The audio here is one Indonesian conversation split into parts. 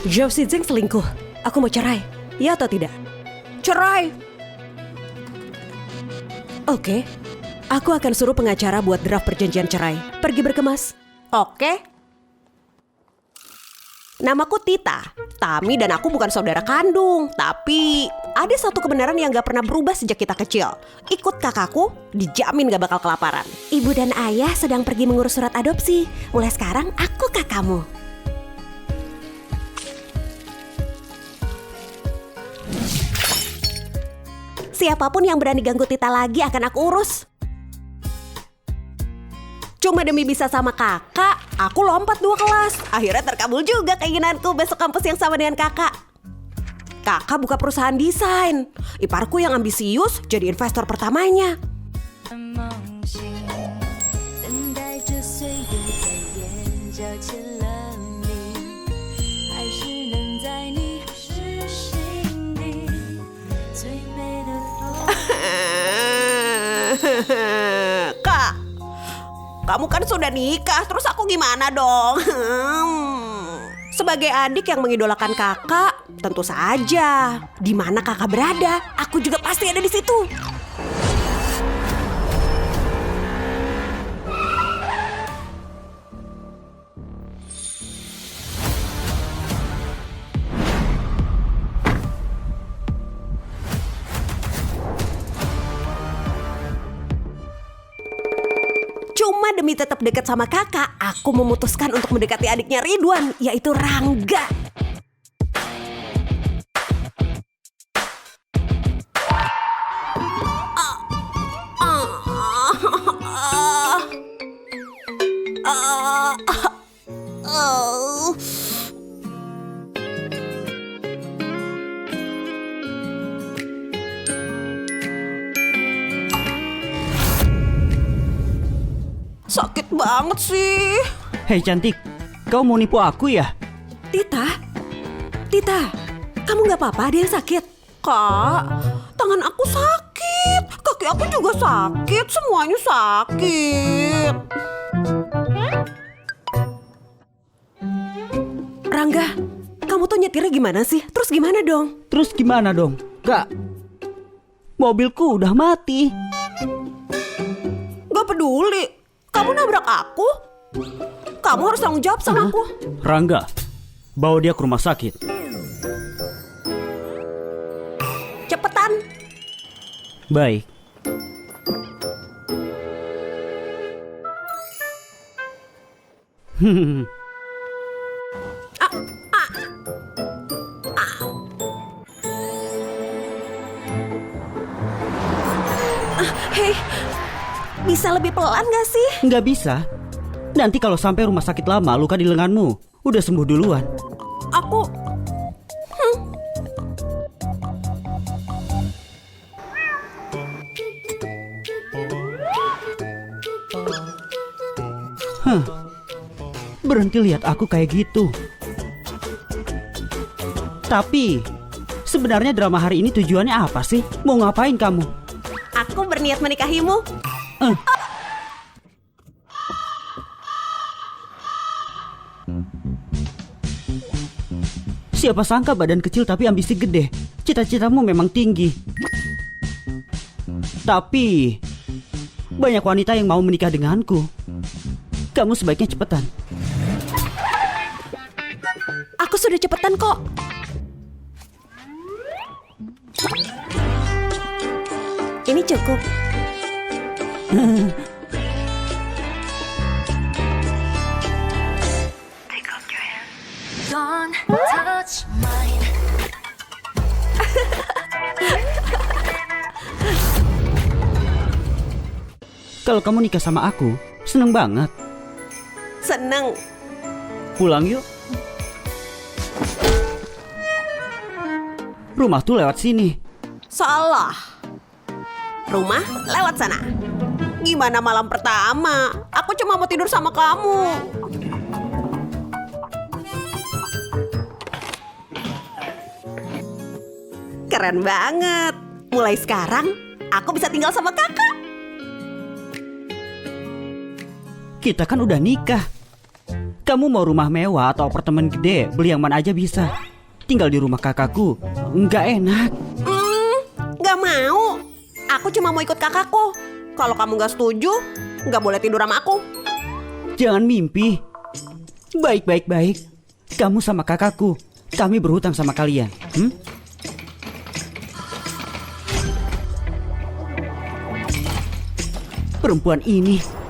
Zhao Xizeng selingkuh. Aku mau cerai. Ya atau tidak? Cerai! Oke. Aku akan suruh pengacara buat draft perjanjian cerai. Pergi berkemas. Oke. Namaku Tita. Tami dan aku bukan saudara kandung. Tapi ada satu kebenaran yang gak pernah berubah sejak kita kecil. Ikut kakakku, dijamin gak bakal kelaparan. Ibu dan ayah sedang pergi mengurus surat adopsi. Mulai sekarang aku kakakmu. Siapapun yang berani ganggu Tita lagi akan aku urus. Cuma demi bisa sama kakak, aku lompat 2 kelas. Akhirnya terkabul juga keinginanku besok kampus yang sama dengan kakak. Kakak buka perusahaan desain. Iparku yang ambisius jadi investor pertamanya. Kak, kamu kan sudah nikah, terus aku gimana dong? Sebagai adik yang mengidolakan kakak, tentu saja. Di mana kakak berada, aku juga pasti ada di situ. Cuma demi tetap dekat sama kakak, aku memutuskan untuk mendekati adiknya Ridwan, yaitu Rangga. Sakit banget sih. Hei cantik, kau mau nipu aku ya? Tita, kamu gak apa-apa? Ada yang sakit? Kak, tangan aku sakit, kaki aku juga sakit, semuanya sakit. Rangga, kamu tuh nyetirnya gimana sih? Terus gimana dong? Terus gimana dong? Kak, mobilku udah mati. Gak peduli. Kamu nabrak aku. Kamu harus tanggung jawab sama aku. Rangga, bawa dia ke rumah sakit. Cepetan. Baik. Hei, bisa lebih pelan gak sih? Nggak bisa. Nanti kalau sampai rumah sakit lama, luka di lenganmu udah sembuh duluan. Aku... Berhenti lihat aku kayak gitu. Tapi sebenarnya drama hari ini tujuannya apa sih? Mau ngapain kamu? Aku berniat menikahimu. Siapa sangka badan kecil tapi ambisi gede. Cita-citamu memang tinggi. Tapi banyak wanita yang mau menikah denganku. Kamu sebaiknya cepetan. Aku sudah cepetan kok. Ini cukup. Don't touch mine. Kalau kamu nikah sama aku, seneng banget. Seneng. Pulang yuk. Rumah tuh lewat sini. Salah. Rumah lewat sana. Gimana malam pertama? Aku cuma mau tidur sama kamu. Keren banget. Mulai sekarang, aku bisa tinggal sama kakak. Kita kan udah nikah. Kamu mau rumah mewah atau apartemen gede, beli yang mana aja bisa. Tinggal di rumah kakakku, nggak enak. Nggak mau. Aku cuma mau ikut kakakku. Kalau kamu nggak setuju, nggak boleh tidur sama aku. Jangan mimpi. Baik. Kamu sama kakakku, kami berhutang sama kalian. Perempuan ini.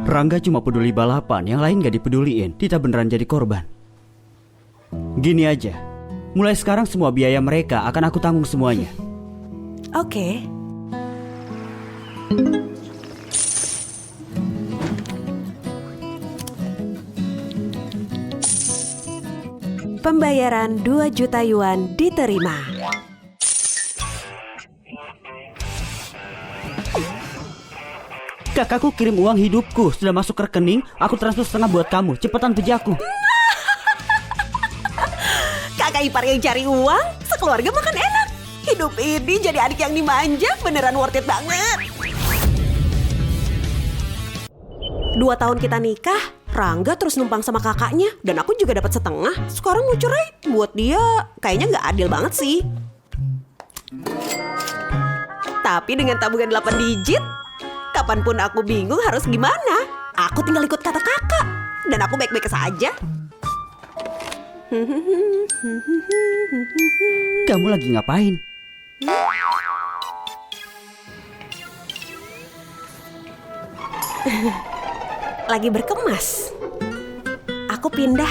Rangga cuma peduli balapan, yang lain gak dipeduliin. Tita beneran jadi korban. Gini aja, mulai sekarang semua biaya mereka akan aku tanggung semuanya. Oke. Pembayaran 2 juta yuan diterima. Kakakku kirim uang hidupku, sudah masuk ke rekening, aku transfer setengah buat kamu. Cepetan puji aku. Kakak ipar yang cari uang, sekeluarga makan enak. Hidup ini jadi adik yang dimanja, beneran worth it banget. 2 tahun kita nikah, Rangga terus numpang sama kakaknya, dan aku juga dapat setengah. Sekarang mau cerai, buat dia kayaknya nggak adil banget sih. Tapi dengan tabungan 8 digit, kapanpun aku bingung harus gimana, aku tinggal ikut kata kakak, dan aku baik-baik saja. Kamu lagi ngapain? Lagi berkemas. Aku pindah.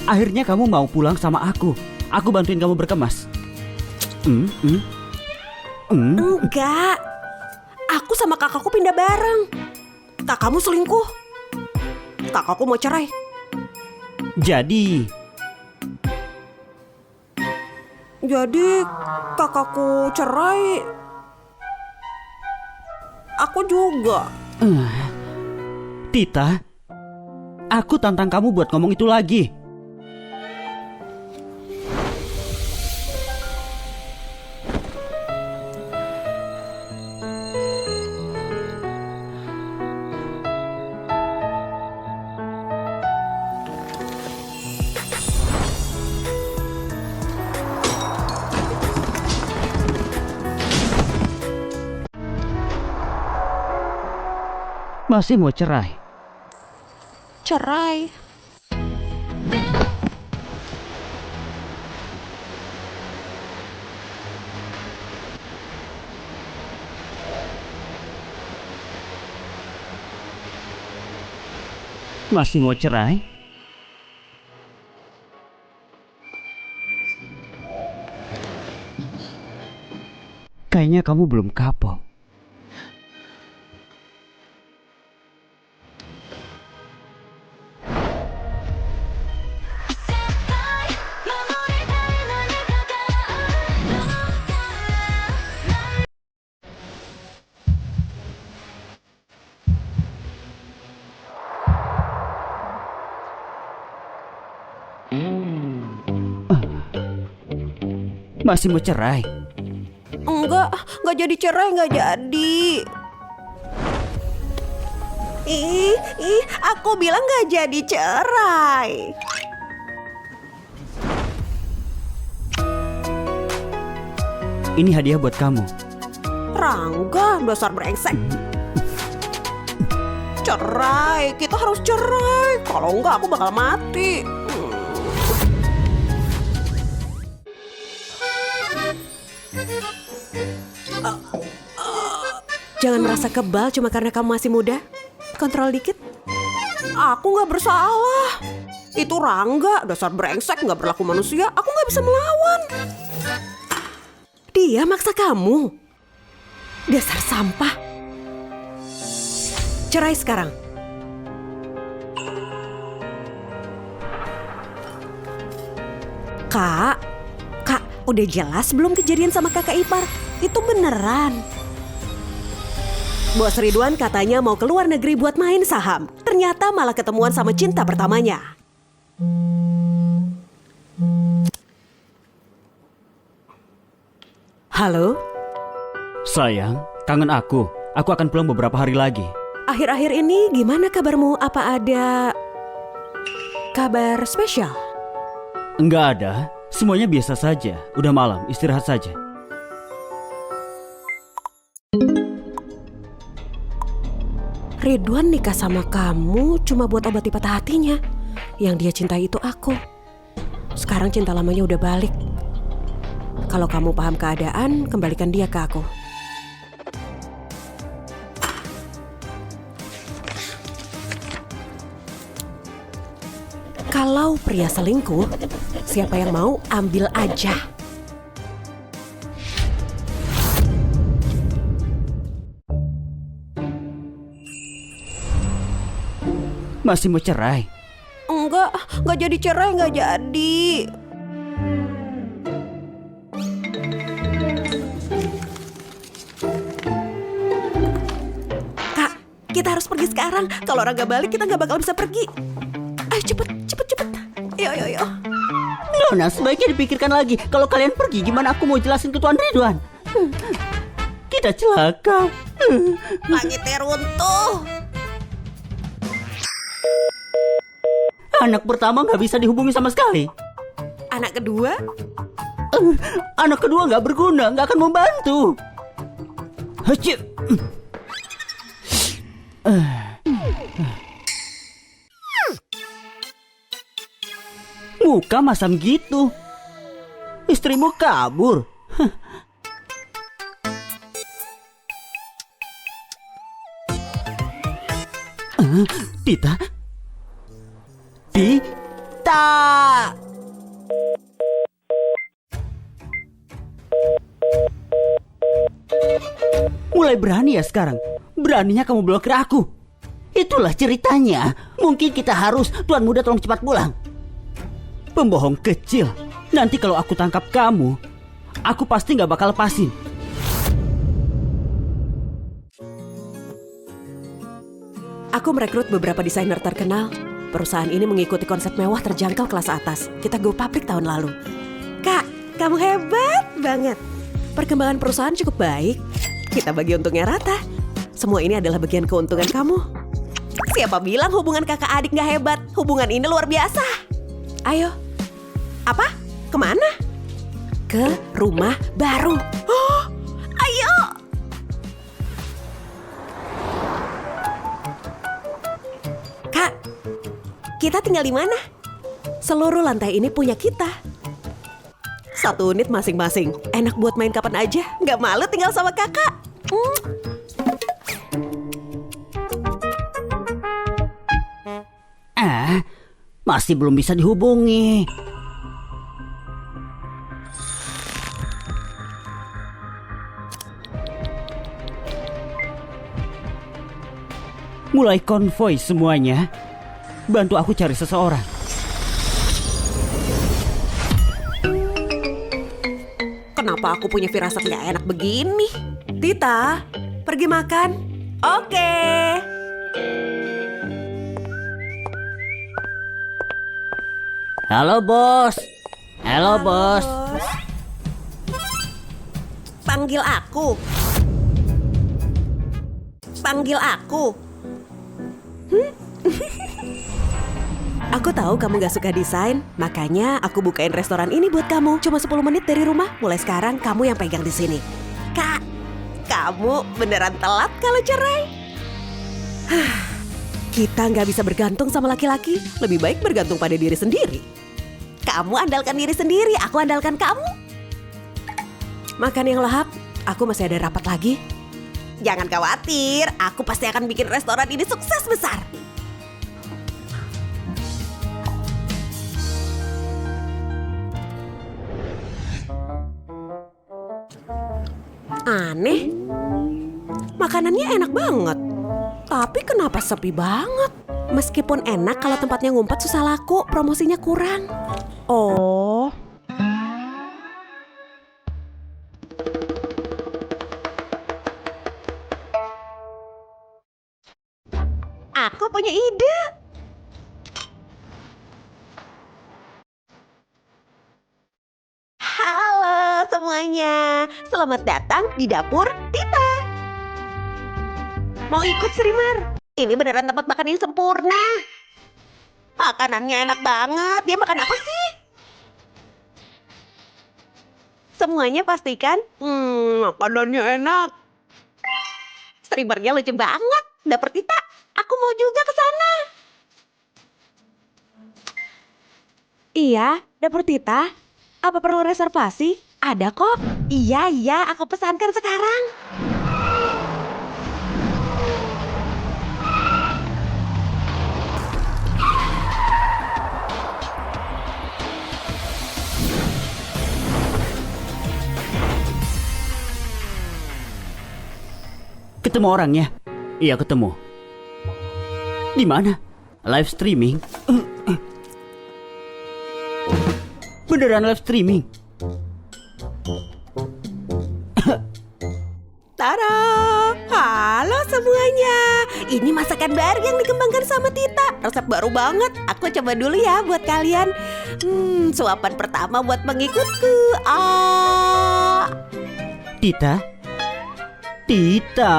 Akhirnya kamu mau pulang sama aku. Aku bantuin kamu berkemas. Enggak. Aku sama kakakku pindah bareng. Kakakmu selingkuh. Kakakku mau cerai. Jadi kakakku cerai. Aku juga. Tita, aku tantang kamu buat ngomong itu lagi. Masih mau cerai? Cerai. Masih mau cerai? Kayaknya kamu belum kapok. Masih mau cerai? Enggak jadi cerai, enggak jadi. Aku bilang enggak jadi cerai. Ini hadiah buat kamu. Rangga, dasar brengsek. Cerai, kita harus cerai. Kalau enggak aku bakal mati. Jangan merasa kebal cuma karena kamu masih muda. Kontrol dikit. Aku nggak bersalah. Itu Rangga, dasar brengsek, nggak berlaku manusia. Aku nggak bisa melawan. Dia maksa kamu. Dasar sampah. Cerai sekarang. Kak, udah jelas belum kejadian sama kakak ipar? Itu beneran. Bos Ridwan katanya mau ke luar negeri buat main saham. Ternyata malah ketemuan sama cinta pertamanya. Halo? Sayang, kangen aku. Aku akan pulang beberapa hari lagi. Akhir-akhir ini gimana kabarmu? Apa ada kabar spesial? Enggak ada, semuanya biasa saja. Udah malam, istirahat saja. Ridwan nikah sama kamu cuma buat obati patah hatinya. Yang dia cintai itu aku. Sekarang cinta lamanya udah balik. Kalau kamu paham keadaan, kembalikan dia ke aku. Kalau pria selingkuh, siapa yang mau ambil aja. Masih mau cerai? Enggak jadi cerai, enggak jadi. Kak, kita harus pergi sekarang. Kalau orang gak balik, kita gak bakal bisa pergi. Ayo cepet. Yo. Nona, sebaiknya dipikirkan lagi. Kalau kalian pergi, gimana aku mau jelasin ke Tuan Ridwan? Kita celaka. Langitnya runtuh. Anak pertama nggak bisa dihubungi sama sekali. Anak kedua? Anak kedua nggak berguna, nggak akan membantu. Haci. Muka masam gitu. Istrimu kabur. Tita. Mulai berani ya sekarang. Beraninya kamu blokir aku. Itulah ceritanya. Mungkin kita harus, Tuan Muda tolong cepat pulang. Pembohong kecil. Nanti kalau aku tangkap kamu, aku pasti gak bakal lepasin. Aku merekrut beberapa desainer terkenal. Perusahaan ini mengikuti konsep mewah terjangkau kelas atas. Kita go public tahun lalu. Kak, kamu hebat banget. Perkembangan perusahaan cukup baik. Kita bagi untungnya rata. Semua ini adalah bagian keuntungan kamu. Siapa bilang hubungan kakak adik gak hebat? Hubungan ini luar biasa. Ayo. Apa? Kemana? Ke rumah baru. Oh, ayo. Kak, kita tinggal di mana? Seluruh lantai ini punya kita. 1 unit masing-masing. Enak buat main kapan aja. Nggak malu tinggal sama kakak. Masih belum bisa dihubungi. Mulai konvoi semuanya. Bantu aku cari seseorang. Kenapa aku punya firasat nggak enak begini? Tita, pergi makan? Oke. Halo bos. Halo bos. Panggil aku. Panggil aku. Aku tahu kamu gak suka desain, makanya aku bukain restoran ini buat kamu. Cuma 10 menit dari rumah. Mulai sekarang kamu yang pegang di sini. Kak, kamu beneran telat kalau cerai. Kita nggak bisa bergantung sama laki-laki. Lebih baik bergantung pada diri sendiri. Kamu andalkan diri sendiri, aku andalkan kamu. Makan yang lahap, aku masih ada rapat lagi. Jangan khawatir, aku pasti akan bikin restoran ini sukses besar. Aneh, makanannya enak banget. Tapi kenapa sepi banget? Meskipun enak, kalau tempatnya ngumpet susah laku, promosinya kurang. Oh. Aku punya ide. Halo semuanya. Selamat datang di dapur Tita. Mau ikut Srimar? Ini beneran tempat makan yang sempurna. Makanannya enak banget. Dia makan apa sih? Semuanya pastikan makanannya enak. Streamernya lucu banget. Dapur Tita, aku mau juga ke sana. Iya, dapur Tita. Apa perlu reservasi? Ada kok. Iya, aku pesankan sekarang. Ketemu orangnya? Iya, ketemu. Di mana? Live streaming? Beneran live streaming? Tada! Halo semuanya. Ini masakan baru yang dikembangkan sama Tita. Resep baru banget. Aku coba dulu ya buat kalian. Suapan pertama buat pengikutku. Tita? Tita!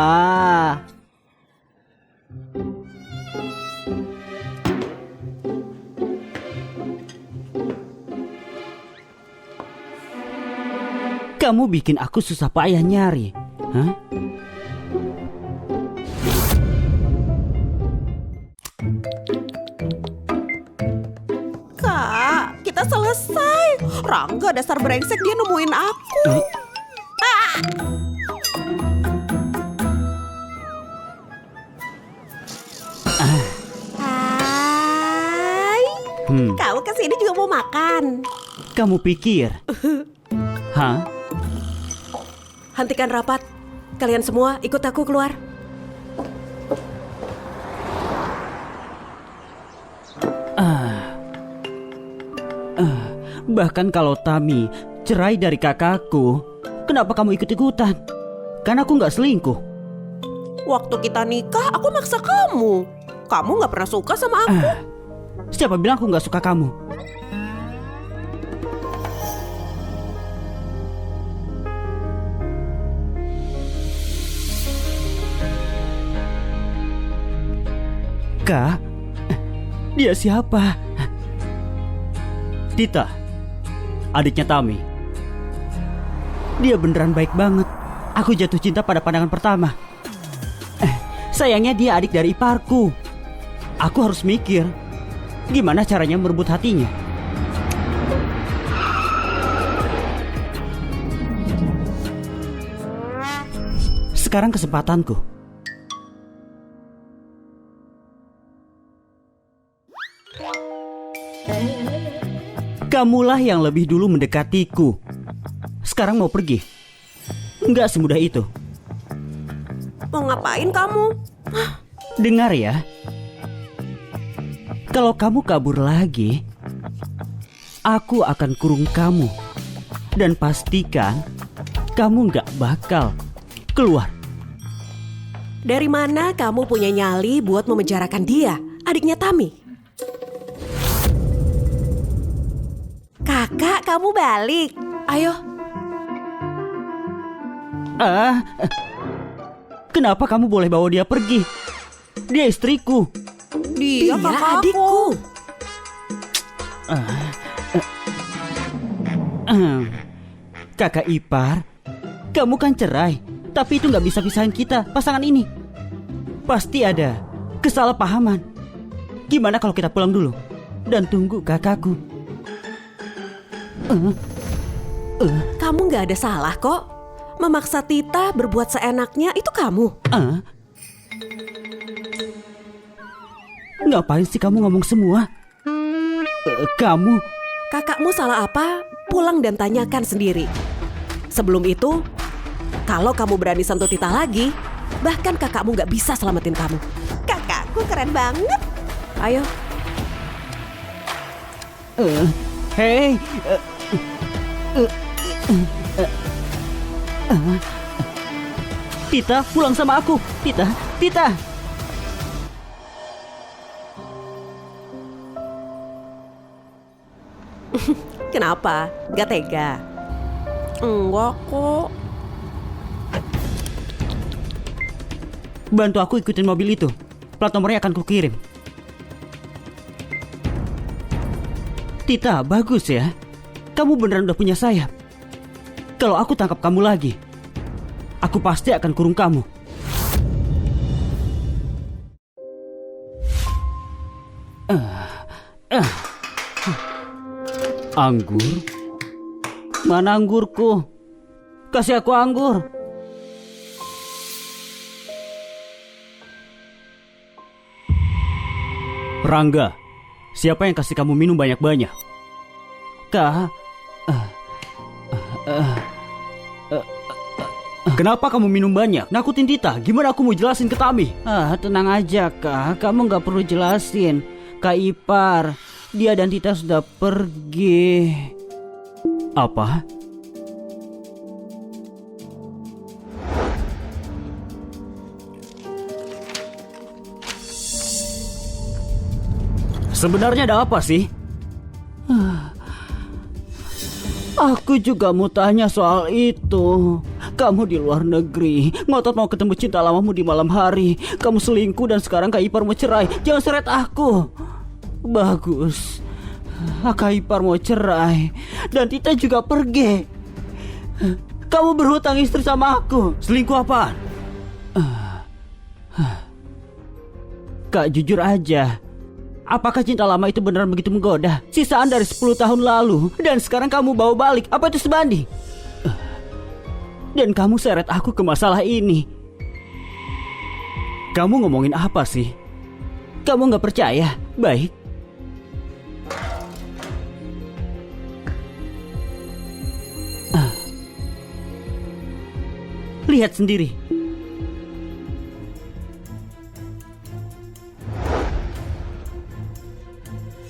Kamu bikin aku susah payah nyari. Hah? Kak, kita selesai. Rangga dasar brengsek, dia nemuin aku. Hai. Kamu kesini juga mau makan? Kamu pikir? Hah? Hentikan rapat. Kalian semua ikut aku keluar. Bahkan kalau Tami cerai dari kakakku, kenapa kamu ikut-ikutan? Kan aku nggak selingkuh. Waktu kita nikah, aku maksa kamu. Kamu nggak pernah suka sama aku. Siapa bilang aku nggak suka kamu? Kak, dia siapa? Tita, adiknya Tami. Dia beneran baik banget. Aku jatuh cinta pada pandangan pertama. Sayangnya dia adik dari iparku. Aku harus mikir gimana caranya merebut hatinya. Sekarang kesempatanku. Kamulah yang lebih dulu mendekatiku. Sekarang mau pergi? Enggak semudah itu. Mau ngapain kamu? Dengar ya. Kalau kamu kabur lagi, aku akan kurung kamu. Dan pastikan kamu nggak bakal keluar. Dari mana kamu punya nyali buat memenjarakan dia, adiknya Tami? Kakak, kamu balik. Ayo. Kenapa kamu boleh bawa dia pergi? Dia istriku. Dia adikku. Kakak ipar, kamu kan cerai. Tapi itu nggak bisa pisahin kita, pasangan ini. Pasti ada kesalahpahaman. Gimana kalau kita pulang dulu dan tunggu kakakku? Kamu nggak ada salah kok. Memaksa Tita berbuat seenaknya itu kamu. Ngapain sih kamu ngomong semua? Kamu... Kakakmu salah apa? Pulang dan tanyakan sendiri. Sebelum itu, kalau kamu berani sentuh Tita lagi, bahkan kakakmu nggak bisa selamatin kamu. Kakakku keren banget. Ayo. Hei. Tita, pulang sama aku. Tita. Kenapa? Gak tega? Enggak kok. Bantu aku ikutin mobil itu. Plat nomornya akan kukirim. Tita, bagus ya. Kamu beneran udah punya sayap. Kalau aku tangkap kamu lagi, aku pasti akan kurung kamu. Anggur? Mana anggurku? Kasih aku anggur. Rangga, siapa yang kasih kamu minum banyak-banyak? Kak, kenapa kamu minum banyak? Nakutin Tita, gimana aku mau jelasin ke Tami? Tenang aja Kak, kamu gak perlu jelasin. Kak Ipar, dia dan Tita sudah pergi. Apa? Sebenarnya ada apa sih? Aku juga mau tanya soal itu. Kamu di luar negeri, ngotot mau ketemu cinta lamamu di malam hari. Kamu selingkuh dan sekarang Kak Ipar mau cerai. Jangan seret aku. Bagus. Kak Ipar mau cerai dan Tita juga pergi. Kamu berhutang istri sama aku. Selingkuh apaan? Kak, jujur aja. Apakah cinta lama itu beneran begitu menggoda? Sisaan dari 10 tahun lalu. Dan sekarang kamu bawa balik. Apa itu sebanding? Dan kamu seret aku ke masalah ini. Kamu ngomongin apa sih? Kamu gak percaya? Baik. Lihat sendiri.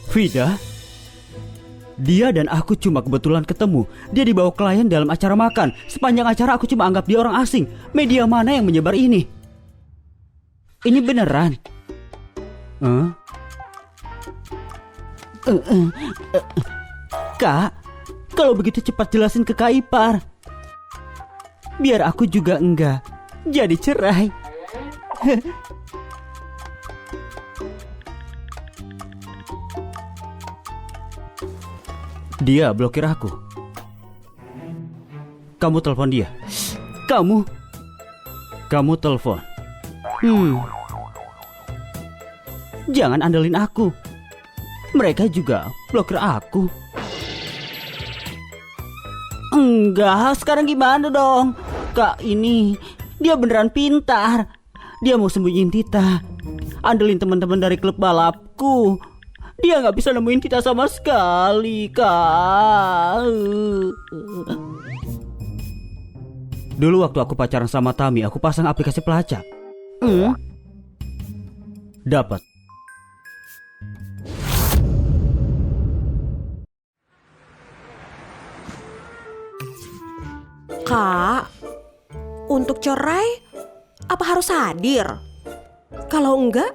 Vida, dia dan aku cuma kebetulan ketemu. Dia dibawa klien dalam acara makan. Sepanjang acara aku cuma anggap dia orang asing. Media mana yang menyebar ini? Ini beneran? Kak, kalau begitu cepat jelasin ke Kak Ipar. Biar aku juga enggak jadi cerai. Dia blokir aku. Kamu telepon dia. Kamu telepon. Jangan andelin aku. Mereka juga blokir aku. Enggak, sekarang gimana dong? Kak, ini dia beneran pintar. Dia mau sembunyiin Tita. Andelin teman-teman dari klub balapku. Dia gak bisa nemuin Tita sama sekali, Kak. Dulu waktu aku pacaran sama Tami, aku pasang aplikasi pelacak. Dapat. Kak, untuk cerai apa harus hadir? Kalau enggak,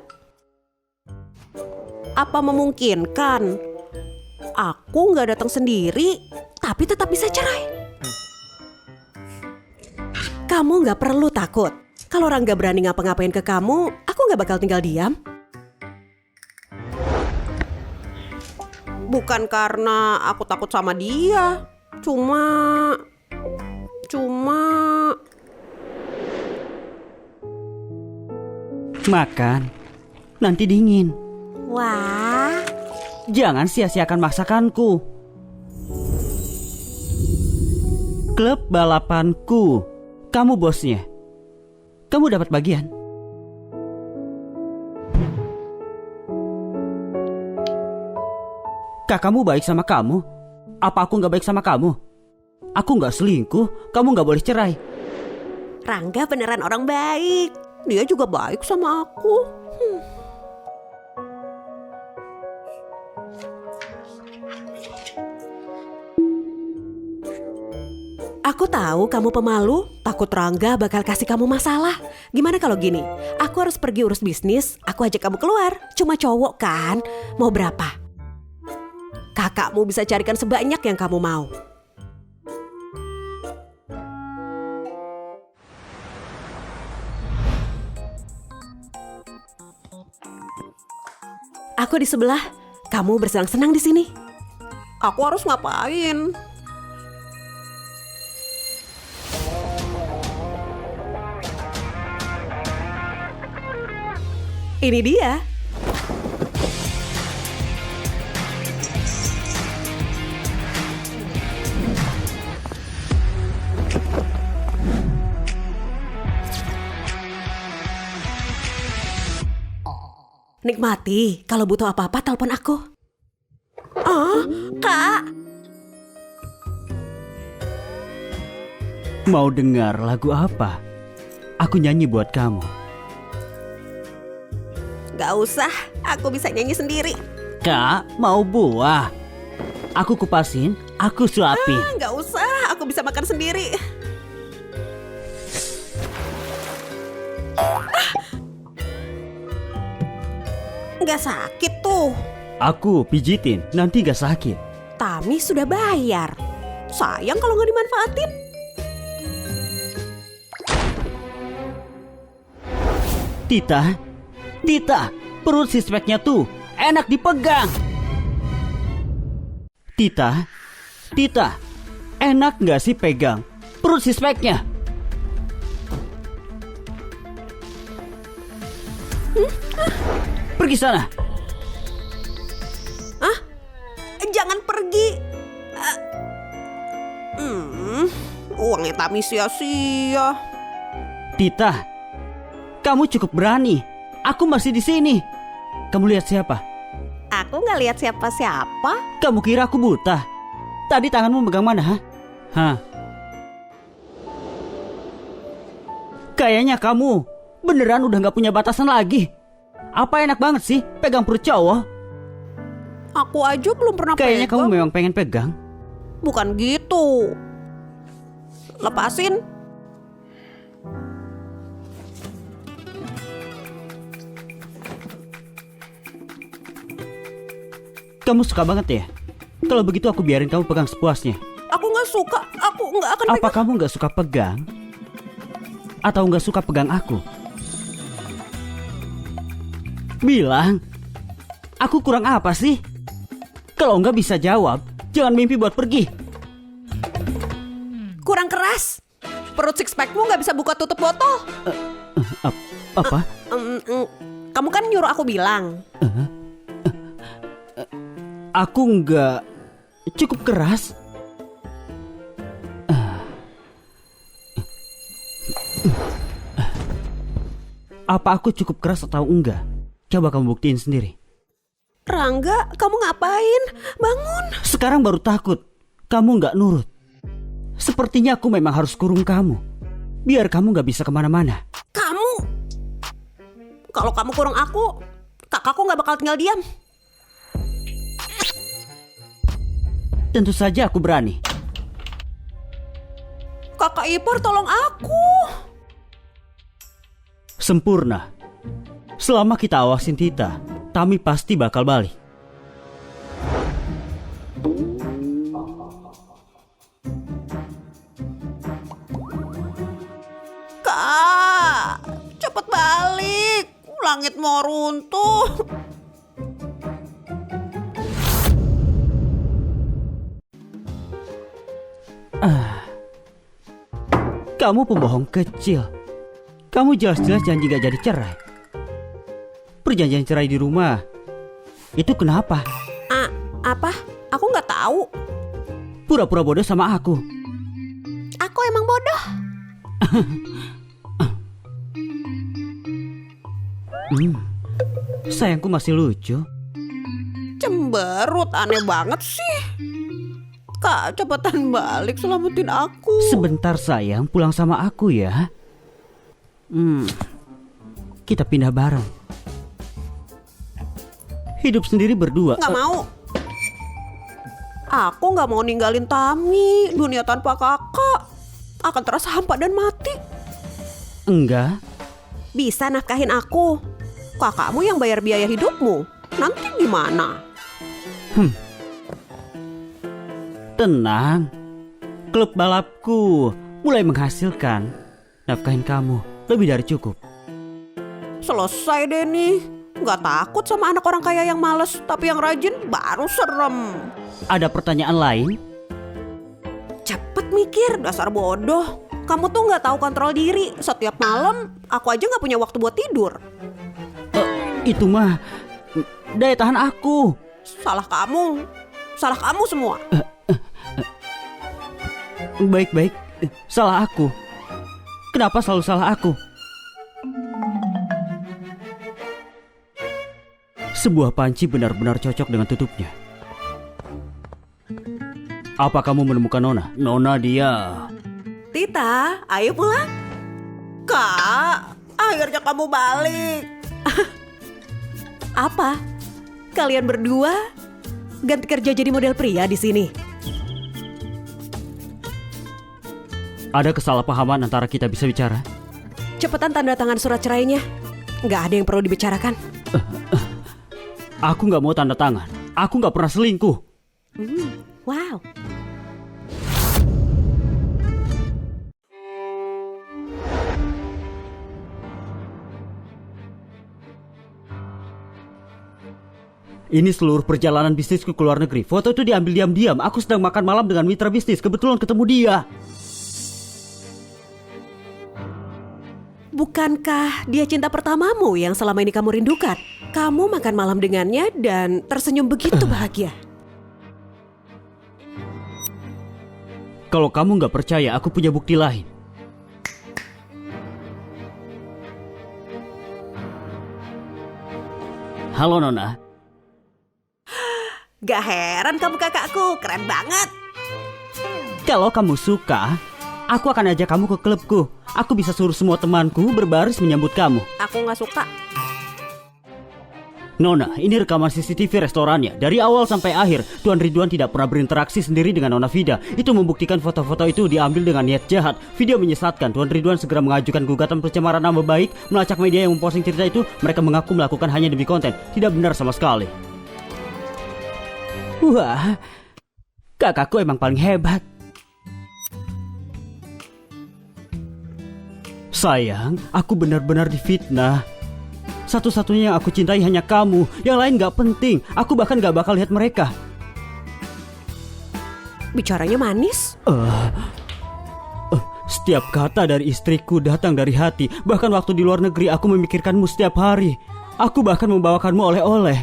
apa memungkinkan aku nggak datang sendiri tapi tetap bisa cerai? Kamu nggak perlu takut. Kalau Rangga berani ngapa-ngapain ke kamu, aku nggak bakal tinggal diam. Bukan karena aku takut sama dia, cuma makan, nanti dingin. Wah, Jangan sia-siakan masakanku. Klub balapanku. Kamu bosnya. Kamu dapat bagian. Kakakmu baik sama kamu? Apa aku gak baik sama kamu? Aku gak selingkuh, kamu gak boleh cerai. Rangga beneran orang baik. Dia juga baik sama aku. Aku tahu kamu pemalu, takut Rangga bakal kasih kamu masalah. Gimana kalau gini, aku harus pergi urus bisnis, aku ajak kamu keluar. Cuma cowok kan, mau berapa? Kakakmu bisa carikan sebanyak yang kamu mau. Aku di sebelah. Kamu bersenang-senang di sini. Aku harus ngapain? Ini dia. Nikmati, kalau butuh apa-apa telepon aku. Oh, Kak. Mau dengar lagu apa? Aku nyanyi buat kamu. Gak usah, aku bisa nyanyi sendiri. Kak, mau buah? Aku kupasin, aku suapin. Gak usah, aku bisa makan sendiri. Gak sakit tuh. Aku pijitin, nanti gak sakit. Tami sudah bayar. Sayang kalau gak dimanfaatin. Tita, perut sispeknya tuh enak dipegang. Tita, enak gak sih pegang perut sispeknya? Pergi sana. Jangan pergi. Uangnya Tami sia-sia. Tita, kamu cukup berani. Aku masih di sini. Kamu lihat siapa? Aku nggak lihat siapa-siapa. Kamu kira aku buta? Tadi tanganmu megang mana, ha? Hah? Kayaknya kamu beneran udah nggak punya batasan lagi. Apa enak banget sih pegang perut cowok? Aku aja belum pernah Kayaknya pegang. kamu memang pengen pegang. Bukan gitu. Lepasin. Kamu suka banget ya? Kalau begitu aku biarin kamu pegang sepuasnya. Aku nggak suka. Aku nggak akan Apa pegang. kamu nggak suka pegang? Atau nggak suka pegang aku? Bilang, aku kurang apa sih? Kalau nggak bisa jawab, jangan mimpi buat pergi. Kurang keras. Perut six packmu nggak bisa buka tutup botol. Apa? Kamu kan nyuruh aku bilang. Aku nggak cukup keras. Apa aku cukup keras atau enggak? Coba kamu buktiin sendiri. Rangga, kamu ngapain? Bangun. Sekarang baru takut. Kamu nggak nurut. Sepertinya aku memang harus kurung kamu. Biar kamu nggak bisa kemana-mana. Kamu. Kalau kamu kurung aku, kakakku nggak bakal tinggal diam. Tentu saja aku berani. Kakak ipar tolong aku. Sempurna. Selama kita awasin Tita, Tami pasti bakal balik. Kak, cepet balik. Langit mau runtuh. Kamu pembohong kecil. Kamu jelas-jelas janji gak jadi cerai. Perjanjian cerai di rumah. Itu kenapa? Apa? Aku nggak tahu. Pura-pura bodoh sama aku. Aku emang bodoh. Sayangku masih lucu. Cemberut, aneh banget sih. Kak, cepetan balik, selamatin aku. Sebentar sayang, pulang sama aku ya. Kita pindah bareng. Hidup sendiri berdua. Nggak mau. Aku nggak mau ninggalin Tami. Dunia tanpa kakak akan terasa hampa dan mati. Enggak. Bisa nafkahin aku. Kakakmu yang bayar biaya hidupmu. Nanti gimana? Tenang. Klub balapku mulai menghasilkan. Nafkahin kamu lebih dari cukup. Selesai deh nih. Nggak takut sama anak orang kaya yang males, tapi yang rajin baru serem. Ada pertanyaan lain? Cepet mikir, dasar bodoh. Kamu tuh nggak tahu kontrol diri. Setiap malam, aku aja nggak punya waktu buat tidur. Itu mah daya tahan aku. Salah kamu semua. Baik-baik, salah aku. Kenapa selalu salah aku? Sebuah panci benar-benar cocok dengan tutupnya. Apa kamu menemukan Nona? Nona dia. Tita, ayo pulang. Kak, akhirnya kamu balik. Apa? Kalian berdua ganti kerja jadi model pria di sini? Ada kesalahpahaman antara kita, bisa bicara? Cepetan tanda tangan surat cerainya. Nggak ada yang perlu dibicarakan. Aku nggak mau tanda tangan. Aku nggak pernah selingkuh. Wow. Ini seluruh perjalanan bisnisku ke luar negeri. Foto itu diambil diam-diam. Aku sedang makan malam dengan mitra bisnis. Kebetulan ketemu dia. Bukankah dia cinta pertamamu yang selama ini kamu rindukan? Kamu makan malam dengannya dan tersenyum begitu bahagia. Kalau kamu nggak percaya, aku punya bukti lain. Halo Nona. Gak heran kamu kakakku, keren banget. Kalau kamu suka, aku akan ajak kamu ke klubku. Aku bisa suruh semua temanku berbaris menyambut kamu. Aku gak suka. Nona, ini rekaman CCTV restorannya. Dari awal sampai akhir, Tuan Ridwan tidak pernah berinteraksi sendiri dengan Nona Vida. Itu membuktikan foto-foto itu diambil dengan niat jahat. Video menyesatkan. Tuan Ridwan segera mengajukan gugatan pencemaran nama baik. Melacak media yang memposting cerita itu. Mereka mengaku melakukan hanya demi konten. Tidak benar sama sekali. Wah, kakakku emang paling hebat. Sayang, aku benar-benar difitnah. Satu-satunya yang aku cintai hanya kamu. Yang lain gak penting. Aku bahkan gak bakal lihat mereka. Bicaranya manis. Setiap kata dari istriku datang dari hati. Bahkan waktu di luar negeri aku memikirkanmu setiap hari. Aku bahkan membawakanmu oleh-oleh.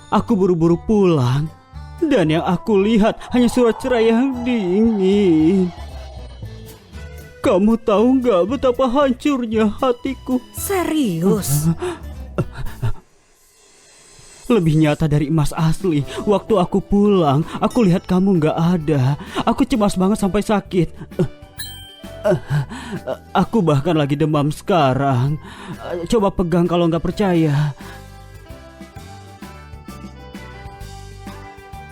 Aku buru-buru pulang. Dan yang aku lihat hanya surat cerai yang dingin. Kamu tahu gak betapa hancurnya hatiku? Serius? Lebih nyata dari emas asli. Waktu aku pulang, aku lihat kamu gak ada. Aku cemas banget sampai sakit. Aku bahkan lagi demam sekarang. Coba pegang kalau gak percaya.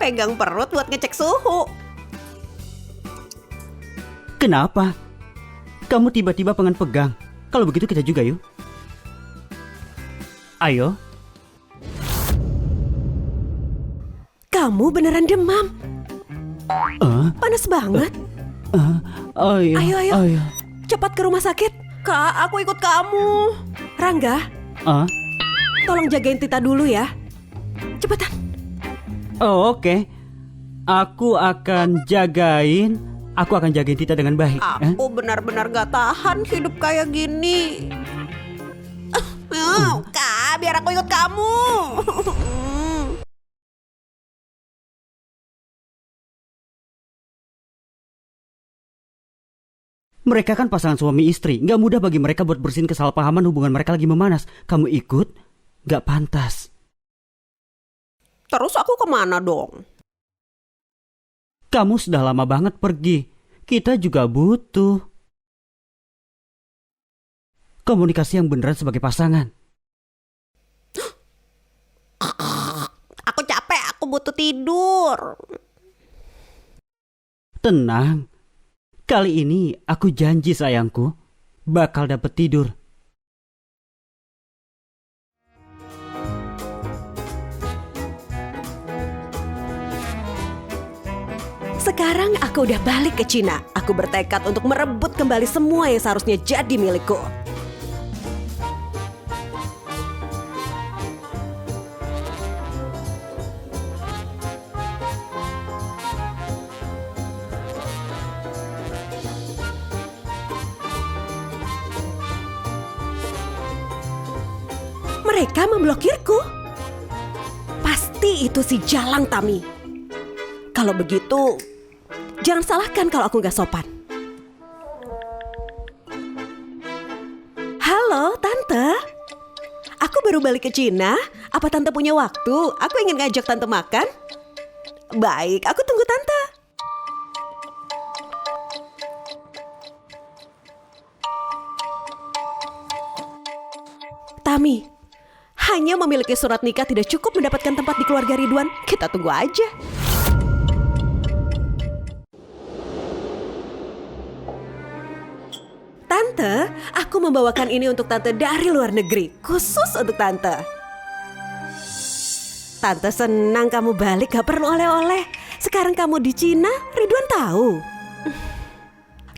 Pegang perut buat ngecek suhu. Kenapa? Kamu tiba-tiba pengen pegang. Kalau begitu kita juga yuk. Ayo. Kamu beneran demam? Panas banget. Ayo. Cepat ke rumah sakit. Kak, aku ikut kamu. Rangga, tolong jagain Tita dulu ya. Cepetan. Oh, oke. Aku akan jagain Tita dengan baik. Aku benar-benar gak tahan hidup kayak gini. Kak, biar aku ikut kamu. Mereka kan pasangan suami istri. Gak mudah bagi mereka buat bersihin kesalahpahaman hubungan mereka lagi memanas. Kamu ikut? Gak pantas. Terus aku kemana dong? Kamu sudah lama banget pergi. Kita juga butuh komunikasi yang beneran sebagai pasangan. Aku capek, aku butuh tidur. Tenang. Kali ini aku janji sayangku bakal dapet tidur. Sekarang aku udah balik ke Cina. Aku bertekad untuk merebut kembali semua yang seharusnya jadi milikku. Mereka memblokirku. Pasti itu si Jalang, Tami. Kalau begitu, jangan salahkan kalau aku gak sopan. Halo, Tante. Aku baru balik ke Cina. Apa Tante punya waktu? Aku ingin ngajak Tante makan. Baik, aku tunggu Tante. Tami, hanya memiliki surat nikah tidak cukup mendapatkan tempat di keluarga Ridwan. Kita tunggu aja. Tante, aku membawakan ini untuk Tante dari luar negeri. Khusus untuk Tante. Tante senang kamu balik, gak perlu oleh-oleh. Sekarang kamu di Cina, Ridwan tahu.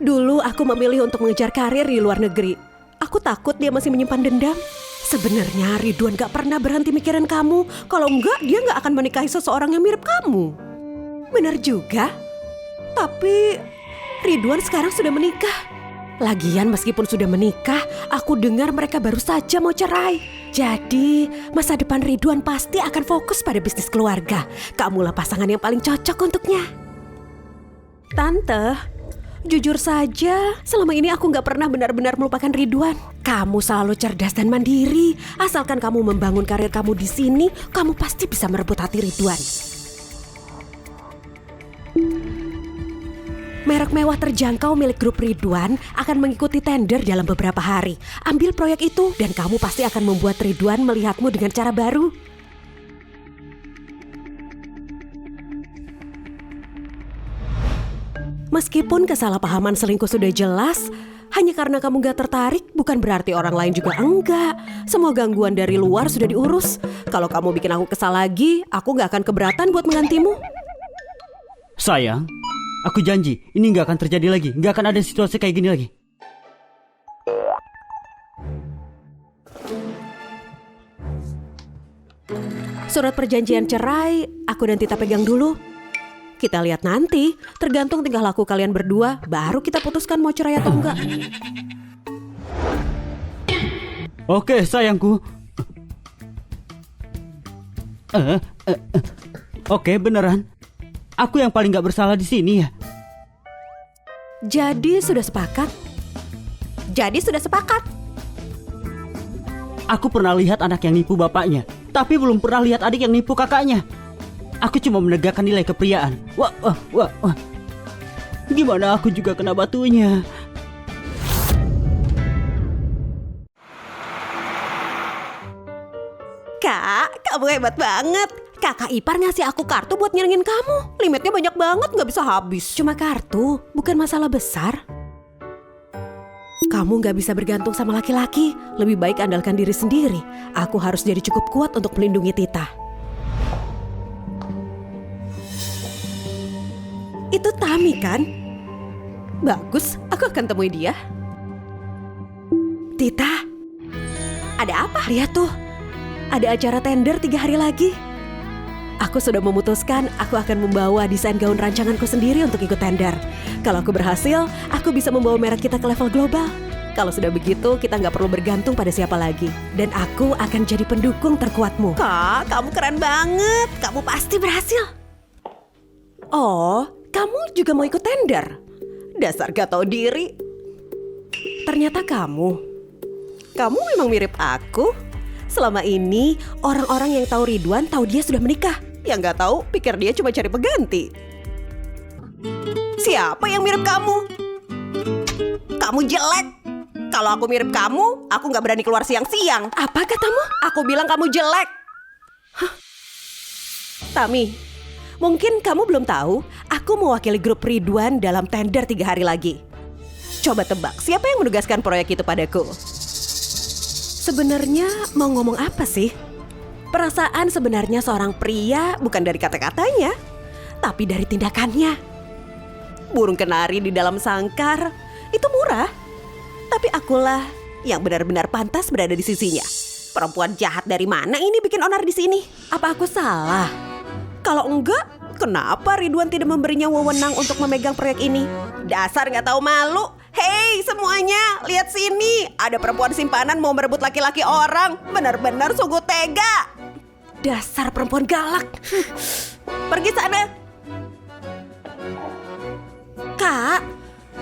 Dulu aku memilih untuk mengejar karir di luar negeri. Aku takut dia masih menyimpan dendam. Sebenarnya Ridwan gak pernah berhenti mikirin kamu. Kalau enggak, dia gak akan menikahi seseorang yang mirip kamu. Benar juga. Tapi Ridwan sekarang sudah menikah. Lagian meskipun sudah menikah, aku dengar mereka baru saja mau cerai. Jadi masa depan Ridwan pasti akan fokus pada bisnis keluarga. Kamulah pasangan yang paling cocok untuknya. Tante, jujur saja, selama ini aku gak pernah benar-benar melupakan Ridwan. Kamu selalu cerdas dan mandiri. Asalkan kamu membangun karir kamu di sini, kamu pasti bisa merebut hati Ridwan. Merek mewah terjangkau milik grup Ridwan akan mengikuti tender dalam beberapa hari. Ambil proyek itu dan kamu pasti akan membuat Ridwan melihatmu dengan cara baru. Meskipun kesalahpahaman selingkuh sudah jelas, hanya karena kamu gak tertarik bukan berarti orang lain juga enggak. Semua gangguan dari luar sudah diurus. Kalau kamu bikin aku kesal lagi, aku gak akan keberatan buat menggantimu. Sayang, aku janji ini gak akan terjadi lagi. Gak akan ada situasi kayak gini lagi. Surat perjanjian cerai, aku dan Tita pegang dulu. Kita lihat nanti, tergantung tingkah laku kalian berdua, baru kita putuskan mau cerai atau enggak. Oke, sayangku. Oke, beneran. Aku yang paling gak bersalah di sini ya. Jadi sudah sepakat? Aku pernah lihat anak yang nipu bapaknya, tapi belum pernah lihat adik yang nipu kakaknya. Aku cuma menegakkan nilai kepriaan. Wah. Gimana aku juga kena batunya? Kak, kamu hebat banget. Kakak ipar ngasih aku kartu buat nyenengin kamu. Limitnya banyak banget, gak bisa habis. Cuma kartu, bukan masalah besar. Kamu gak bisa bergantung sama laki-laki. Lebih baik andalkan diri sendiri. Aku harus jadi cukup kuat untuk melindungi Tita. Itu Tami kan? Bagus, aku akan temui dia. Tita, ada apa? Lihat tuh, ada acara tender 3 hari lagi. Aku sudah memutuskan aku akan membawa desain gaun rancanganku sendiri untuk ikut tender. Kalau aku berhasil, aku bisa membawa merek kita ke level global. Kalau sudah begitu, kita nggak perlu bergantung pada siapa lagi. Dan aku akan jadi pendukung terkuatmu. Kak, kamu keren banget. Kamu pasti berhasil. Oh, kamu juga mau ikut tender? Dasar gak tahu diri. Ternyata kamu memang mirip aku. Selama ini, orang-orang yang tahu Ridwan tahu dia sudah menikah. Yang gak tahu, pikir dia cuma cari pengganti. Siapa yang mirip kamu? Kamu jelek. Kalau aku mirip kamu, aku gak berani keluar siang-siang. Apa katamu? Aku bilang kamu jelek. Hah? Tami, mungkin kamu belum tahu, aku mewakili grup Ridwan dalam tender 3 hari lagi. Coba tebak, siapa yang menugaskan proyek itu padaku? Sebenarnya mau ngomong apa sih? Perasaan sebenarnya seorang pria bukan dari kata-katanya, tapi dari tindakannya. Burung kenari di dalam sangkar, itu murah. Tapi akulah yang benar-benar pantas berada di sisinya. Perempuan jahat dari mana ini bikin onar di sini? Apa aku salah? Kalau enggak, kenapa Ridwan tidak memberinya wewenang untuk memegang proyek ini? Dasar nggak tahu malu. Hei semuanya, lihat sini. Ada perempuan simpanan mau merebut laki-laki orang. Benar-benar sungguh tega. Dasar perempuan galak. Pergi sana. Kak,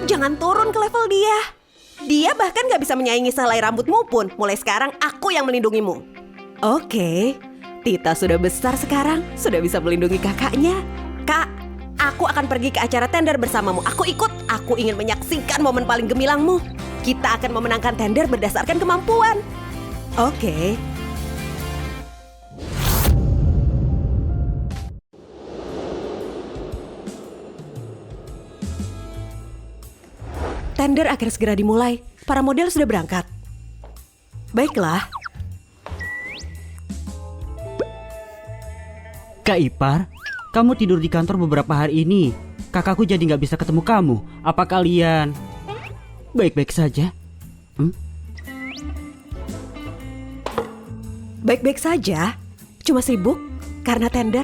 jangan turun ke level dia. Dia bahkan gak bisa menyaingi sehelai rambutmu pun. Mulai sekarang aku yang melindungimu. Oke, Tita sudah besar sekarang. Sudah bisa melindungi kakaknya. Kak, aku akan pergi ke acara tender bersamamu. Aku ikut. Aku ingin menyaksikan momen paling gemilangmu. Kita akan memenangkan tender berdasarkan kemampuan. Oke. Tender akan segera dimulai. Para model sudah berangkat. Baiklah. Kak Ipar, kamu tidur di kantor beberapa hari ini. Kakakku jadi nggak bisa ketemu kamu. Apa kalian baik-baik saja? Baik-baik saja. Cuma sibuk karena tender.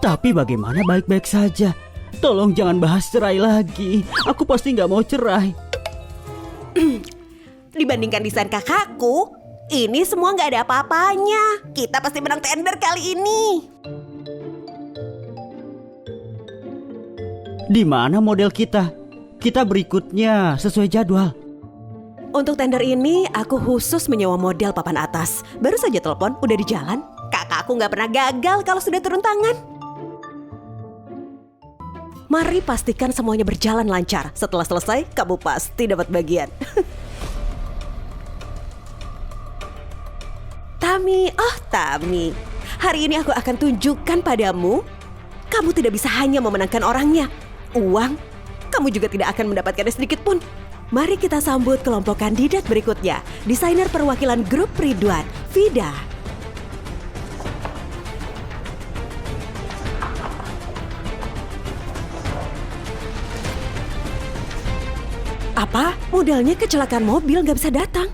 Tapi bagaimana baik-baik saja? Tolong jangan bahas cerai lagi. Aku pasti nggak mau cerai. Dibandingkan desain kakakku, ini semua nggak ada apa-apanya. Kita pasti menang tender kali ini. Di mana model kita? Kita berikutnya sesuai jadwal. Untuk tender ini, aku khusus menyewa model papan atas. Baru saja telepon, udah di jalan. Kakakku nggak pernah gagal kalau sudah turun tangan. Mari pastikan semuanya berjalan lancar. Setelah selesai, kamu pasti dapat bagian. Tami, oh Tami. Hari ini aku akan tunjukkan padamu. Kamu tidak bisa hanya memenangkan orangnya. Uang, kamu juga tidak akan mendapatkannya sedikit pun. Mari kita sambut kelompok kandidat berikutnya. Desainer perwakilan grup Ridwan, Vida. Apa? Modelnya kecelakaan mobil gak bisa datang.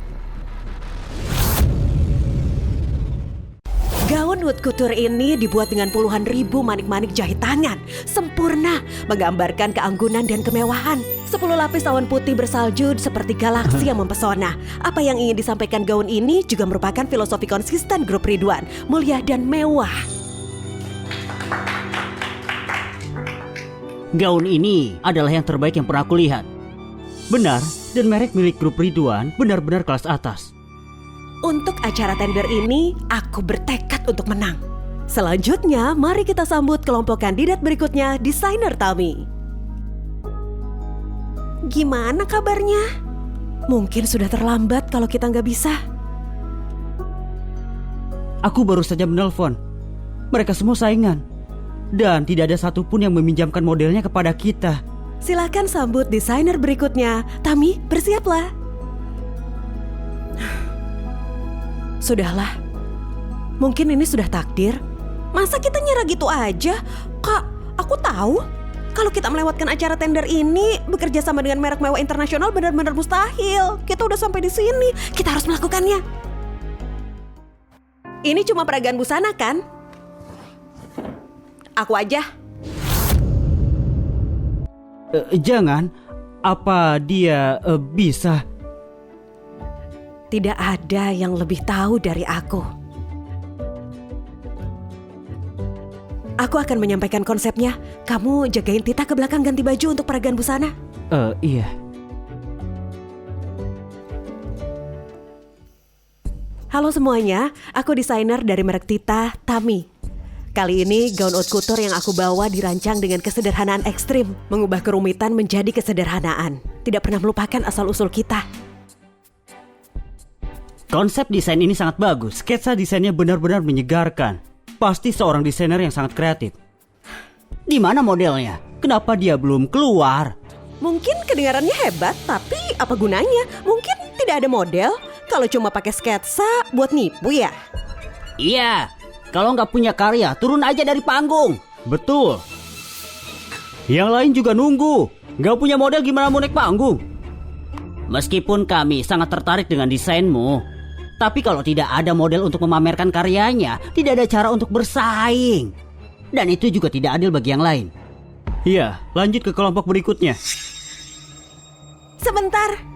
Gaun haute couture ini dibuat dengan puluhan ribu manik-manik jahit tangan. Sempurna, menggambarkan keanggunan dan kemewahan. 10 lapis awan putih bersalju seperti galaksi yang mempesona. Apa yang ingin disampaikan gaun ini juga merupakan filosofi konsisten grup Ridwan, mulia dan mewah. Gaun ini adalah yang terbaik yang pernah aku lihat. Benar, dan merek milik grup Ridwan benar-benar kelas atas. Untuk acara tender ini, aku bertekad untuk menang. Selanjutnya, mari kita sambut kelompok kandidat berikutnya, desainer Tami. Gimana kabarnya? Mungkin sudah terlambat kalau kita nggak bisa. Aku baru saja menelpon. Mereka semua saingan. Dan tidak ada satupun yang meminjamkan modelnya kepada kita. Silakan sambut desainer berikutnya. Tami, bersiaplah. Sudahlah. Mungkin ini sudah takdir. Masa kita nyerah gitu aja? Kak, aku tahu kalau kita melewatkan acara tender ini, bekerja sama dengan merek mewah internasional benar-benar mustahil. Kita udah sampai di sini, kita harus melakukannya. Ini cuma peragaan busana kan? Aku aja. Jangan, apa dia bisa? Tidak ada yang lebih tahu dari aku. Aku akan menyampaikan konsepnya. Kamu jagain Tita ke belakang ganti baju untuk peragaan busana. Iya. Halo semuanya, aku desainer dari merek Tita, Tami. Kali ini gaun haute couture yang aku bawa dirancang dengan kesederhanaan ekstrim, mengubah kerumitan menjadi kesederhanaan. Tidak pernah melupakan asal-usul kita. Konsep desain ini sangat bagus. Sketsa desainnya benar-benar menyegarkan. Pasti seorang desainer yang sangat kreatif. Di mana modelnya? Kenapa dia belum keluar? Mungkin kedengarannya hebat, tapi apa gunanya? Mungkin tidak ada model. Kalau cuma pakai sketsa buat nipu ya? Iya. Kalau nggak punya karya, turun aja dari panggung. Betul. Yang lain juga nunggu. Nggak punya model gimana mau naik panggung? Meskipun kami sangat tertarik dengan desainmu, tapi kalau tidak ada model untuk memamerkan karyanya, tidak ada cara untuk bersaing. Dan itu juga tidak adil bagi yang lain. Iya, lanjut ke kelompok berikutnya. sebentar.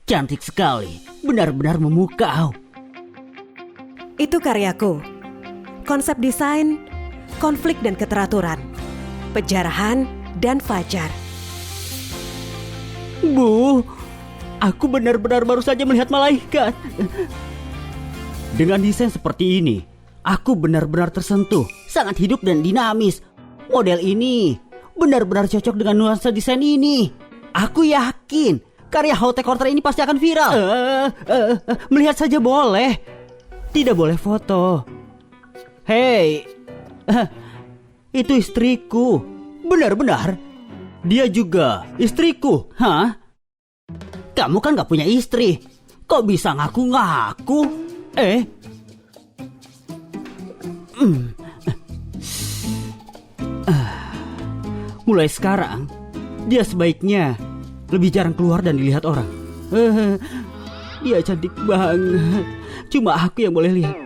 Cantik sekali, benar-benar memukau. Itu karyaku. Konsep desain, konflik dan keteraturan, penjarahan dan fajar. Bu, aku benar-benar baru saja melihat malaikat. Dengan desain seperti ini, aku benar-benar tersentuh, sangat hidup dan dinamis. Model ini benar-benar cocok dengan nuansa desain ini. Aku yakin karya Haute Couture ini pasti akan viral. Melihat saja boleh, tidak boleh foto. Hei, itu istriku. Benar-benar, dia juga istriku. Hah? Kamu kan gak punya istri, kok bisa ngaku-ngaku? Mulai sekarang, dia sebaiknya lebih jarang keluar dan dilihat orang. Dia cantik banget. Cuma aku yang boleh lihat.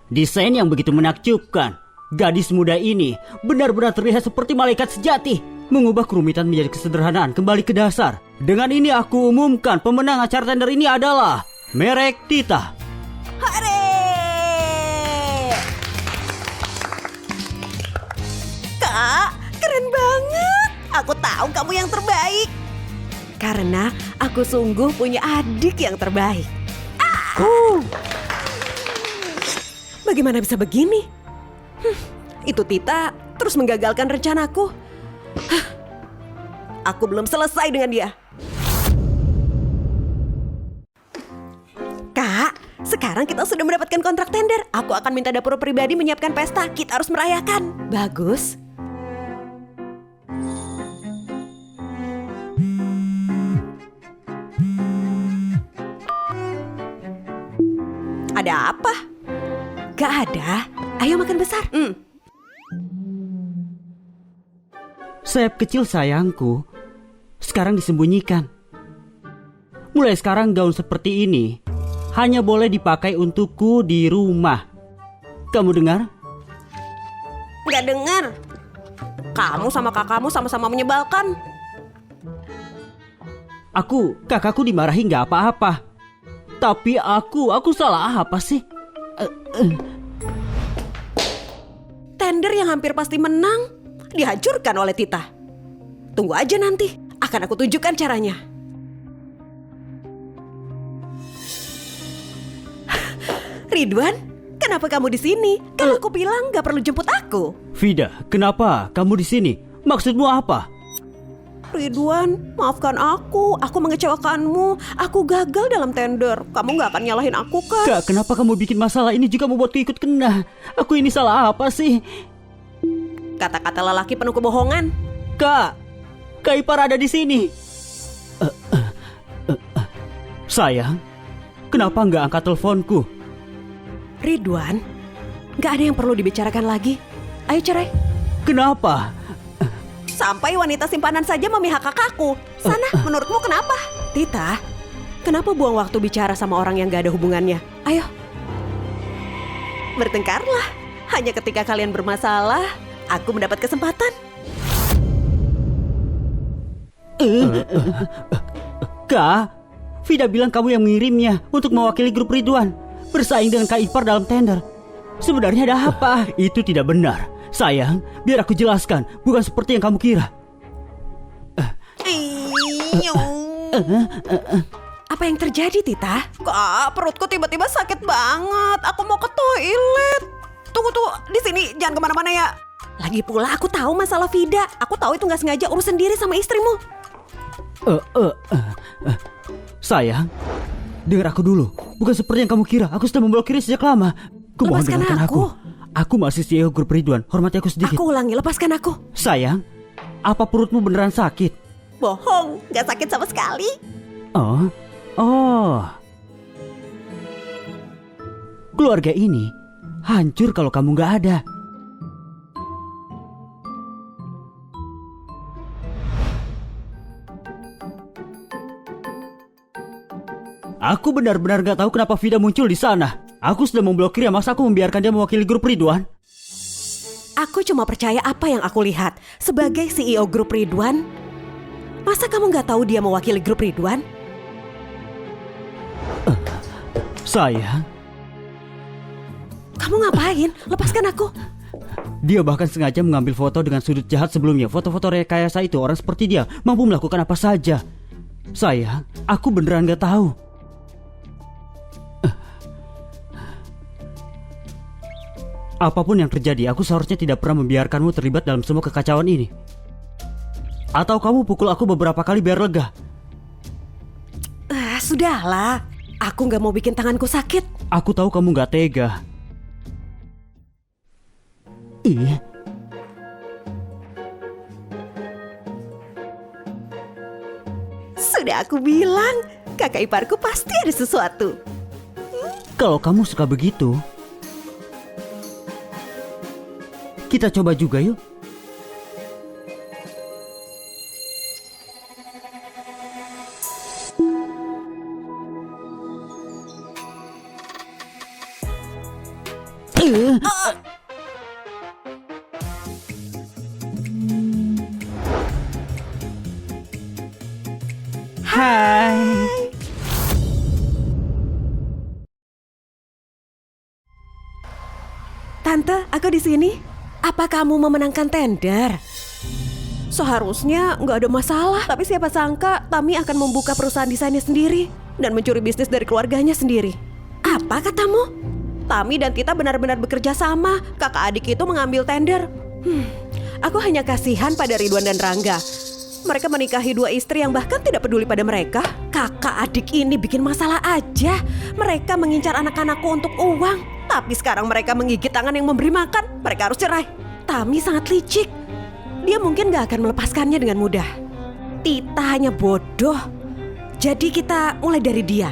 Desain yang begitu menakjubkan. Gadis muda ini benar-benar terlihat seperti malaikat sejati. Mengubah kerumitan menjadi kesederhanaan kembali ke dasar. Dengan ini aku umumkan pemenang acara tender ini adalah merek Tita. Hore! Kak, keren banget. Aku tahu kamu yang terbaik. Karena aku sungguh punya adik yang terbaik. Bagaimana bisa begini? Itu Tita terus menggagalkan rencanaku. Aku belum selesai dengan dia. Kak, sekarang kita sudah mendapatkan kontrak tender. Aku akan minta dapur pribadi menyiapkan pesta. Kita harus merayakan. Bagus. Ada apa? Gak ada. Ayo makan besar. Sayap kecil sayangku sekarang disembunyikan. Mulai sekarang gaun seperti ini hanya boleh dipakai untukku di rumah. Kamu dengar? Gak dengar. Kamu sama kakakmu sama-sama menyebalkan. Kakakku dimarahi gak apa-apa. Tapi aku salah apa sih? Tender yang hampir pasti menang dihancurkan oleh Tita. Tunggu aja nanti, akan aku tunjukkan caranya. Ridwan, kenapa kamu di sini? Kan aku bilang gak perlu jemput aku. Vida, kenapa kamu di sini? Maksudmu apa? Ridwan, maafkan aku mengecewakanmu. Aku gagal dalam tender. Kamu gak akan nyalahin aku kan? Kak, kenapa kamu bikin masalah ini juga membuatku ikut kena? Aku ini salah apa sih? Kata-kata lelaki penuh kebohongan. Kak Ipar ada di sini. Sayang, kenapa nggak angkat teleponku? Ridwan, gak ada yang perlu dibicarakan lagi. Ayo cerai. Kenapa? Sampai wanita simpanan saja memihak kakakku. Sana, menurutmu kenapa? Tita, kenapa buang waktu bicara sama orang yang gak ada hubungannya? Ayo. Bertengkarlah. Hanya ketika kalian bermasalah, aku mendapat kesempatan. Kak, Vida bilang kamu yang mengirimnya untuk mewakili grup Ridwan bersaing dengan Kak Ipar dalam tender. Sebenarnya ada apa? Itu tidak benar. Sayang, biar aku jelaskan. Bukan seperti yang kamu kira. Apa yang terjadi, Tita? Kak, perutku tiba-tiba sakit banget. Aku mau ke toilet. Tunggu, di sini. Jangan kemana-mana ya. Lagi pula aku tahu masalah Vida. Aku tahu itu gak sengaja urus sendiri sama istrimu. Sayang, dengar aku dulu. Bukan seperti yang kamu kira. Aku sudah memblokirnya sejak lama. Kumohon dengarkan aku. Aku masih CEO grup Ridwan. Hormati aku sedikit. Aku ulangi, lepaskan aku. Sayang, Apa perutmu beneran sakit? Bohong, gak sakit sama sekali. Oh, oh. Keluarga ini hancur kalau kamu gak ada. Aku benar-benar gak tahu kenapa Vida muncul di sana. Aku sudah memblokir, masa aku membiarkan dia mewakili grup Ridwan? Aku cuma percaya apa yang aku lihat. Sebagai CEO grup Ridwan, masa kamu gak tahu dia mewakili grup Ridwan? Sayang, Kamu ngapain? Lepaskan aku. dia bahkan sengaja mengambil foto dengan sudut jahat sebelumnya. Foto-foto rekayasa itu, orang seperti dia mampu melakukan apa saja. Sayang, aku beneran gak tahu. Apapun yang terjadi, aku seharusnya tidak pernah membiarkanmu terlibat dalam semua kekacauan ini. Atau kamu pukul aku beberapa kali biar lega. Sudahlah, aku gak mau bikin tanganku sakit. Aku tahu kamu gak tega. Ih, Sudah aku bilang, kakak iparku pasti ada sesuatu. kalau kamu suka begitu, kita coba juga yuk. Hai. Tante, aku di sini. Apa kamu memenangkan tender? Seharusnya nggak ada masalah. Tapi siapa sangka Tami akan membuka perusahaan desainnya sendiri dan mencuri bisnis dari keluarganya sendiri. Apa katamu? Tami dan Tita benar-benar bekerja sama. Kakak adik itu mengambil tender. Aku hanya kasihan pada Ridwan dan Rangga. Mereka menikahi dua istri yang bahkan tidak peduli pada mereka. Kakak adik ini bikin masalah aja. Mereka mengincar anak-anakku untuk uang. Tapi sekarang mereka menggigit tangan yang memberi makan. Mereka harus cerai. Tami sangat licik. Dia mungkin gak akan melepaskannya dengan mudah. Tita hanya bodoh. Jadi kita mulai dari dia.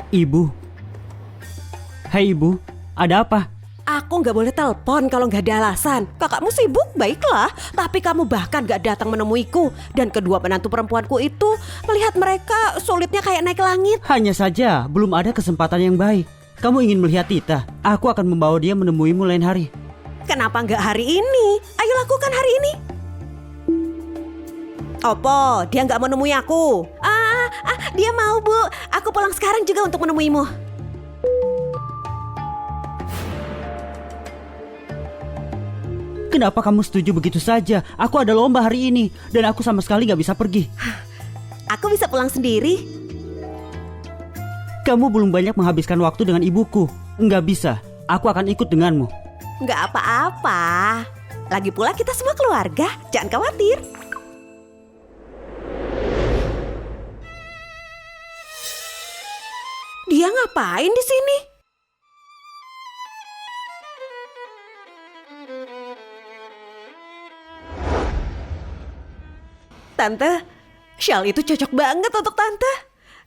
Ibu. Hai ibu, ada apa? Aku gak boleh telepon kalau gak ada alasan. Kakakmu sibuk, baiklah. Tapi kamu bahkan gak datang menemuiku. Dan kedua menantu perempuanku itu melihat mereka sulitnya kayak naik ke langit. Hanya saja belum ada kesempatan yang baik. Kamu ingin melihat Tita? Aku akan membawa dia menemuimu lain hari. Kenapa gak hari ini? Ayo lakukan hari ini. Opo, dia gak menemui aku. Dia mau, Bu. Aku pulang sekarang juga untuk menemuimu. Kenapa kamu setuju begitu saja? Aku ada lomba hari ini dan aku sama sekali gak bisa pergi. Aku bisa pulang sendiri. Kamu belum banyak menghabiskan waktu dengan ibuku. Nggak bisa, aku akan ikut denganmu. Nggak apa-apa. Lagi pula kita semua keluarga, jangan khawatir. Dia ngapain di sini? Tante, shawl itu cocok banget untuk Tante.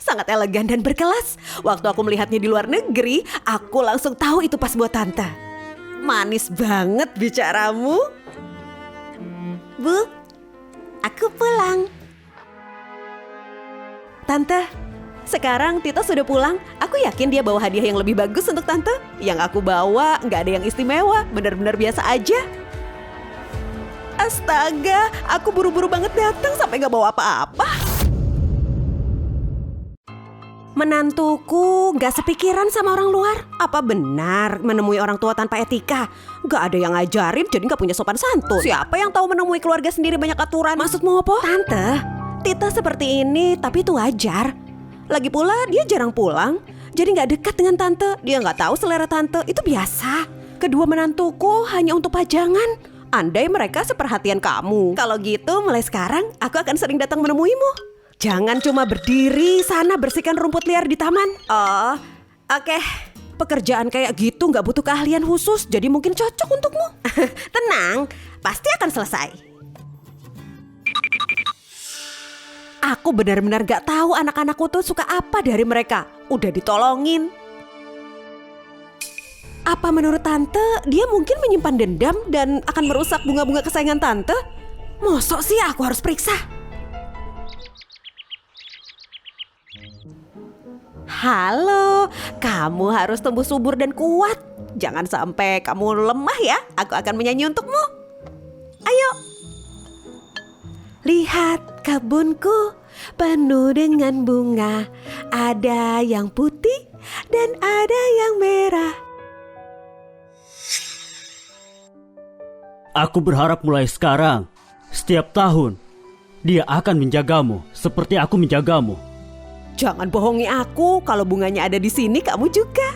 Sangat elegan dan berkelas. Waktu aku melihatnya di luar negeri, aku langsung tahu itu pas buat Tante. Manis banget bicaramu. Bu, aku pulang. Tante, sekarang Tita sudah pulang. Aku yakin dia bawa hadiah yang lebih bagus untuk Tante. Yang aku bawa nggak ada yang istimewa, benar-benar biasa aja. Astaga, aku buru-buru banget datang sampai nggak bawa apa-apa. Menantuku nggak sepikiran sama orang luar. Apa benar menemui orang tua tanpa etika? Nggak ada yang ngajarin, jadi nggak punya sopan santun. Siapa yang tahu menemui keluarga sendiri banyak aturan? Maksudmu apa? Tante, Tita seperti ini, tapi itu wajar. Lagi pula dia jarang pulang, jadi nggak dekat dengan Tante. Dia nggak tahu selera Tante, itu biasa. kedua menantuku hanya untuk pajangan. Andai mereka seperhatian kamu. Kalau gitu mulai sekarang aku akan sering datang menemuimu. Jangan cuma berdiri sana bersihkan rumput liar di taman. Oh, oke. Pekerjaan kayak gitu nggak butuh keahlian khusus, jadi mungkin cocok untukmu. Tenang, pasti akan selesai. Aku benar-benar gak tahu anak-anakku tuh suka apa dari mereka. Udah ditolongin. Apa menurut tante dia mungkin menyimpan dendam dan akan merusak bunga-bunga kesayangan tante? Mosok sih aku harus periksa? Halo, kamu harus tumbuh subur dan kuat. Jangan sampai kamu lemah ya. Aku akan menyanyi untukmu. Ayo. Lihat kebunku penuh dengan bunga. Ada yang putih dan ada yang merah. Aku berharap mulai sekarang, setiap tahun, dia akan menjagamu seperti aku menjagamu. Jangan bohongi aku, kalau bunganya ada di sini kamu juga.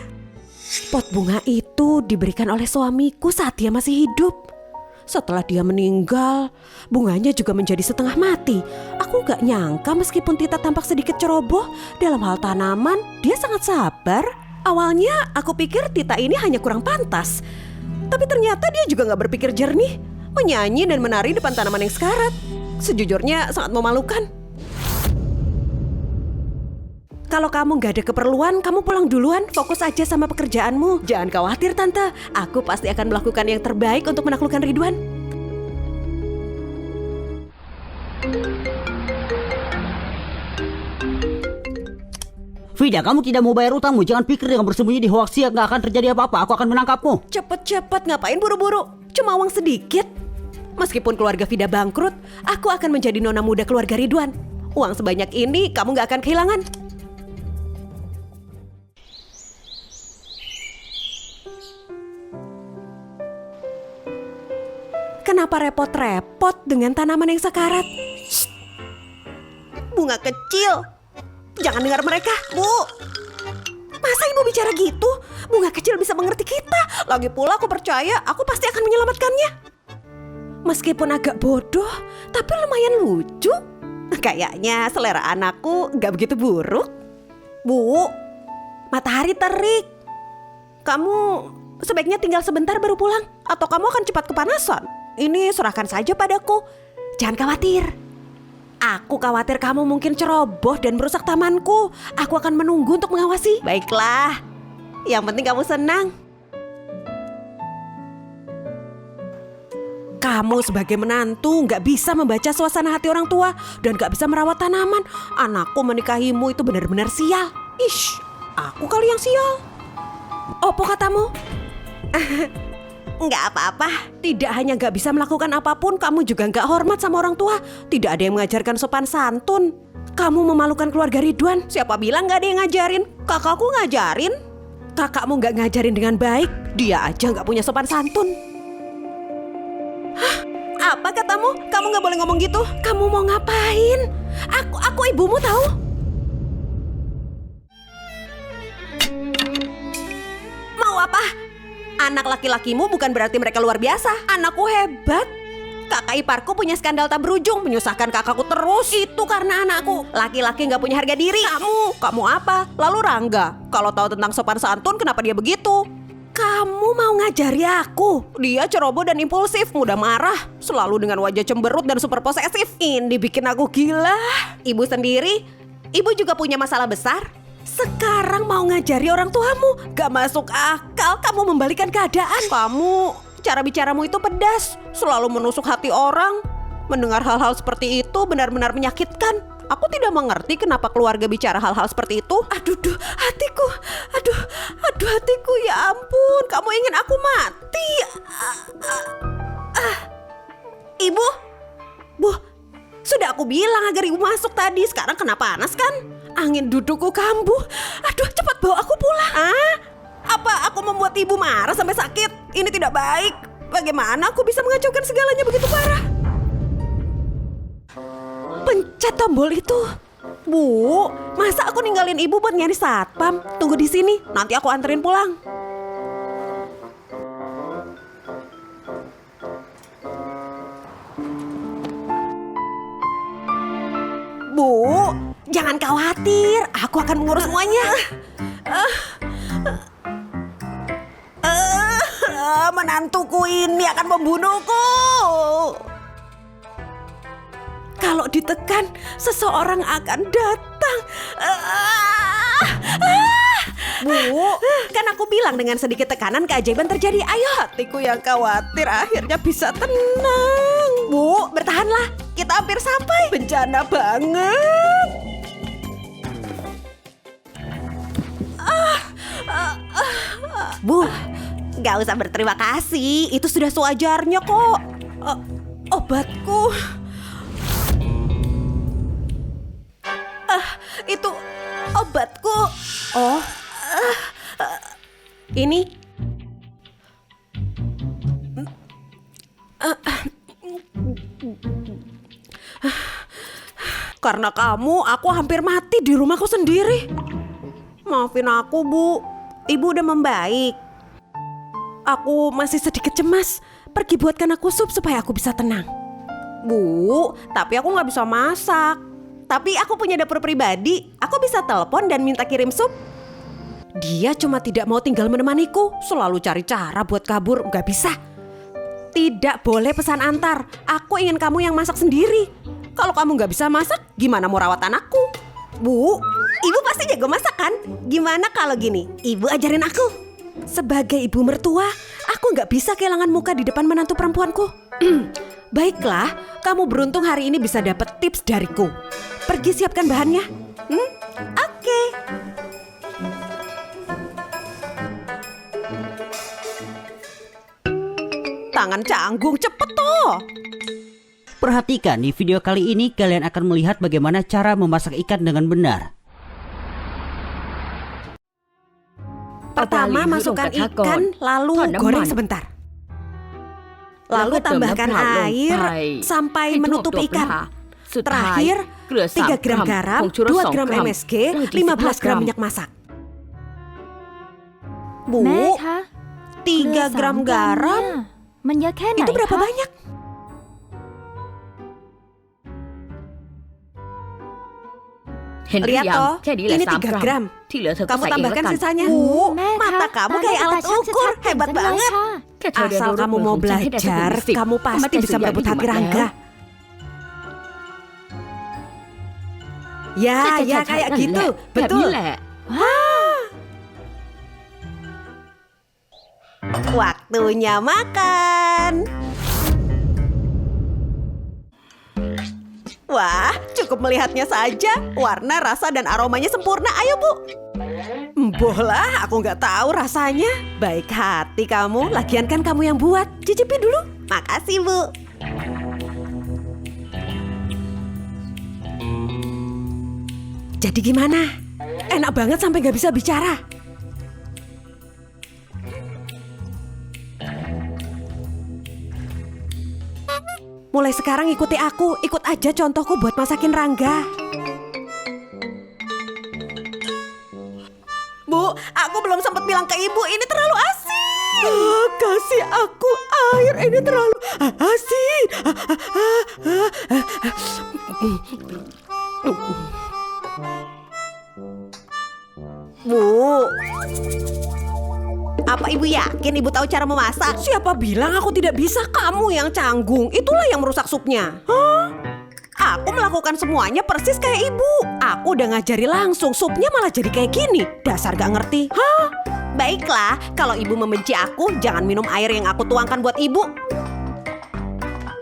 Pot bunga itu diberikan oleh suamiku saat dia masih hidup. Setelah dia meninggal, bunganya juga menjadi setengah mati. Aku gak nyangka meskipun Tita tampak sedikit ceroboh dalam hal tanaman, dia sangat sabar. Awalnya aku pikir Tita ini hanya kurang pantas. Tapi ternyata dia juga gak berpikir jernih, menyanyi dan menari depan tanaman yang sekarat. Sejujurnya sangat memalukan. Kalau kamu gak ada keperluan, kamu pulang duluan. Fokus aja sama pekerjaanmu. Jangan khawatir tante, aku pasti akan melakukan yang terbaik untuk menaklukkan Ridwan. Vida, kamu tidak mau bayar utangmu. Jangan pikir dengan bersembunyi di Huaxia gak akan terjadi apa-apa. Aku akan menangkapmu. Cepet-cepet, ngapain buru-buru? Cuma uang sedikit. Meskipun keluarga Vida bangkrut, aku akan menjadi nona muda keluarga Ridwan. Uang sebanyak ini kamu gak akan kehilangan. Kenapa repot-repot dengan tanaman yang sekarat? Shh. Bunga kecil. Jangan dengar mereka, Bu. Masa ibu bicara gitu? Bunga kecil bisa mengerti kita. Lagi pula aku percaya aku pasti akan menyelamatkannya. Meskipun agak bodoh, tapi lumayan lucu. Kayaknya selera anakku gak begitu buruk. Bu, matahari terik. Kamu sebaiknya tinggal sebentar baru pulang. Atau kamu akan cepat kepanasan. Ini serahkan saja padaku. Jangan khawatir. Aku khawatir kamu mungkin ceroboh dan merusak tamanku. Aku akan menunggu untuk mengawasi. Baiklah. Yang penting kamu senang. Kamu sebagai menantu gak bisa membaca suasana hati orang tua dan gak bisa merawat tanaman. Anakku menikahimu itu benar-benar sial. Ish, aku kali yang sial. Apa katamu? Nggak apa-apa. Tidak hanya nggak bisa melakukan apapun, kamu juga nggak hormat sama orang tua. Tidak ada yang mengajarkan sopan santun. Kamu memalukan keluarga Ridwan. Siapa bilang nggak ada yang ngajarin? Kakakku ngajarin. Kakakmu nggak ngajarin dengan baik. Dia aja nggak punya sopan santun. Hah? Apa katamu? Kamu nggak boleh ngomong gitu. Kamu mau ngapain? Aku ibumu tahu. Mau apa? Anak laki-lakimu bukan berarti mereka luar biasa. Anakku hebat. Kakak iparku punya skandal tak berujung, menyusahkan kakakku terus. Itu karena anakku laki-laki gak punya harga diri. Kamu apa? Lalu Rangga, kalau tahu tentang sopan santun kenapa dia begitu? Kamu mau ngajari aku? Dia ceroboh dan impulsif, mudah marah, selalu dengan wajah cemberut dan super posesif. Ini bikin aku gila. Ibu sendiri, ibu juga punya masalah besar. Sekarang mau ngajari orang tuamu. Gak masuk akal kamu membalikan keadaan. Kamu, cara bicaramu itu pedas, selalu menusuk hati orang. Mendengar hal-hal seperti itu benar-benar menyakitkan. Aku tidak mengerti kenapa keluarga bicara hal-hal seperti itu. Aduh, hatiku. Aduh, hatiku, ya ampun. Kamu ingin aku mati. Ibu, Bu, sudah aku bilang agar ibu masuk tadi. Sekarang kena panas kan? Angin dudukku kambuh. Aduh, cepat bawa aku pulang. Apa aku membuat ibu marah sampai sakit? Ini tidak baik. Bagaimana aku bisa mengacaukan segalanya begitu parah? Pencet tombol itu. Bu, masa aku ninggalin ibu buat nyari satpam? Tunggu di sini, nanti aku anterin pulang. Jangan khawatir, aku akan mengurus semuanya. Menantuku ini akan membunuhku. Kalau ditekan, seseorang akan datang. Bu, kan aku bilang dengan sedikit tekanan keajaiban terjadi. Ayo, hatiku yang khawatir akhirnya bisa tenang. Bu, bertahanlah. Kita hampir sampai. Bencana banget. Bu, gak usah berterima kasih. Itu sudah sewajarnya kok. Obatku. Itu obatku. Oh, ini. Karena kamu, aku hampir mati di rumahku sendiri. Maafin aku, Bu. Ibu udah membaik. Aku masih sedikit cemas. Pergi buatkan aku sup supaya aku bisa tenang. Bu, tapi aku gak bisa masak. Tapi aku punya dapur pribadi. Aku bisa telepon dan minta kirim sup. Dia cuma tidak mau tinggal menemaniku. Selalu cari cara buat kabur. Gak bisa. Tidak boleh pesan antar. Aku ingin kamu yang masak sendiri. Kalau kamu gak bisa masak, gimana mau rawat anakku? Bu, ibu pasti jago masak kan? Gimana kalau gini, ibu ajarin aku. Sebagai ibu mertua, aku gak bisa kehilangan muka di depan menantu perempuanku. Baiklah, kamu beruntung hari ini bisa dapat tips dariku. Pergi siapkan bahannya. Oke. Tangan canggung, cepet toh. Perhatikan, di video kali ini kalian akan melihat bagaimana cara memasak ikan dengan benar. Pertama masukkan ikan, lalu goreng sebentar. Lalu tambahkan air sampai menutupi ikan. Terakhir, 3 gram garam, 2 gram MSG, 15 gram minyak masak. Bu, 3 gram garam, itu berapa banyak? Lihat toh, ini 3 gram. Kamu tambahkan sisanya. Bu, mata kamu kayak alat ukur. Hebat banget. Asal kamu mau belajar, kamu pasti bisa merebut hati Rangga. Ya kayak gitu. Betul. Waktunya makan. Wah, cukup melihatnya saja. Warna, rasa, dan aromanya sempurna. Ayo, Bu. Bohlah, aku nggak tahu rasanya. Baik hati kamu. Lagian kan kamu yang buat. Cicipi dulu. Makasih, Bu. Jadi gimana? Enak banget sampai nggak bisa bicara. Mulai sekarang ikuti aku, ikut aja contohku buat masakin Rangga. Bu, aku belum sempat bilang ke ibu, ini terlalu asin. Kasih aku air, ini terlalu asin. Bu, apa ibu yakin ibu tahu cara memasak? Siapa bilang aku tidak bisa? Kamu yang canggung. Itulah yang merusak supnya. Hah? Aku melakukan semuanya persis kayak ibu. Aku udah ngajari langsung. Supnya malah jadi kayak gini. Dasar gak ngerti. Hah? Baiklah, kalau ibu membenci aku, jangan minum air yang aku tuangkan buat ibu.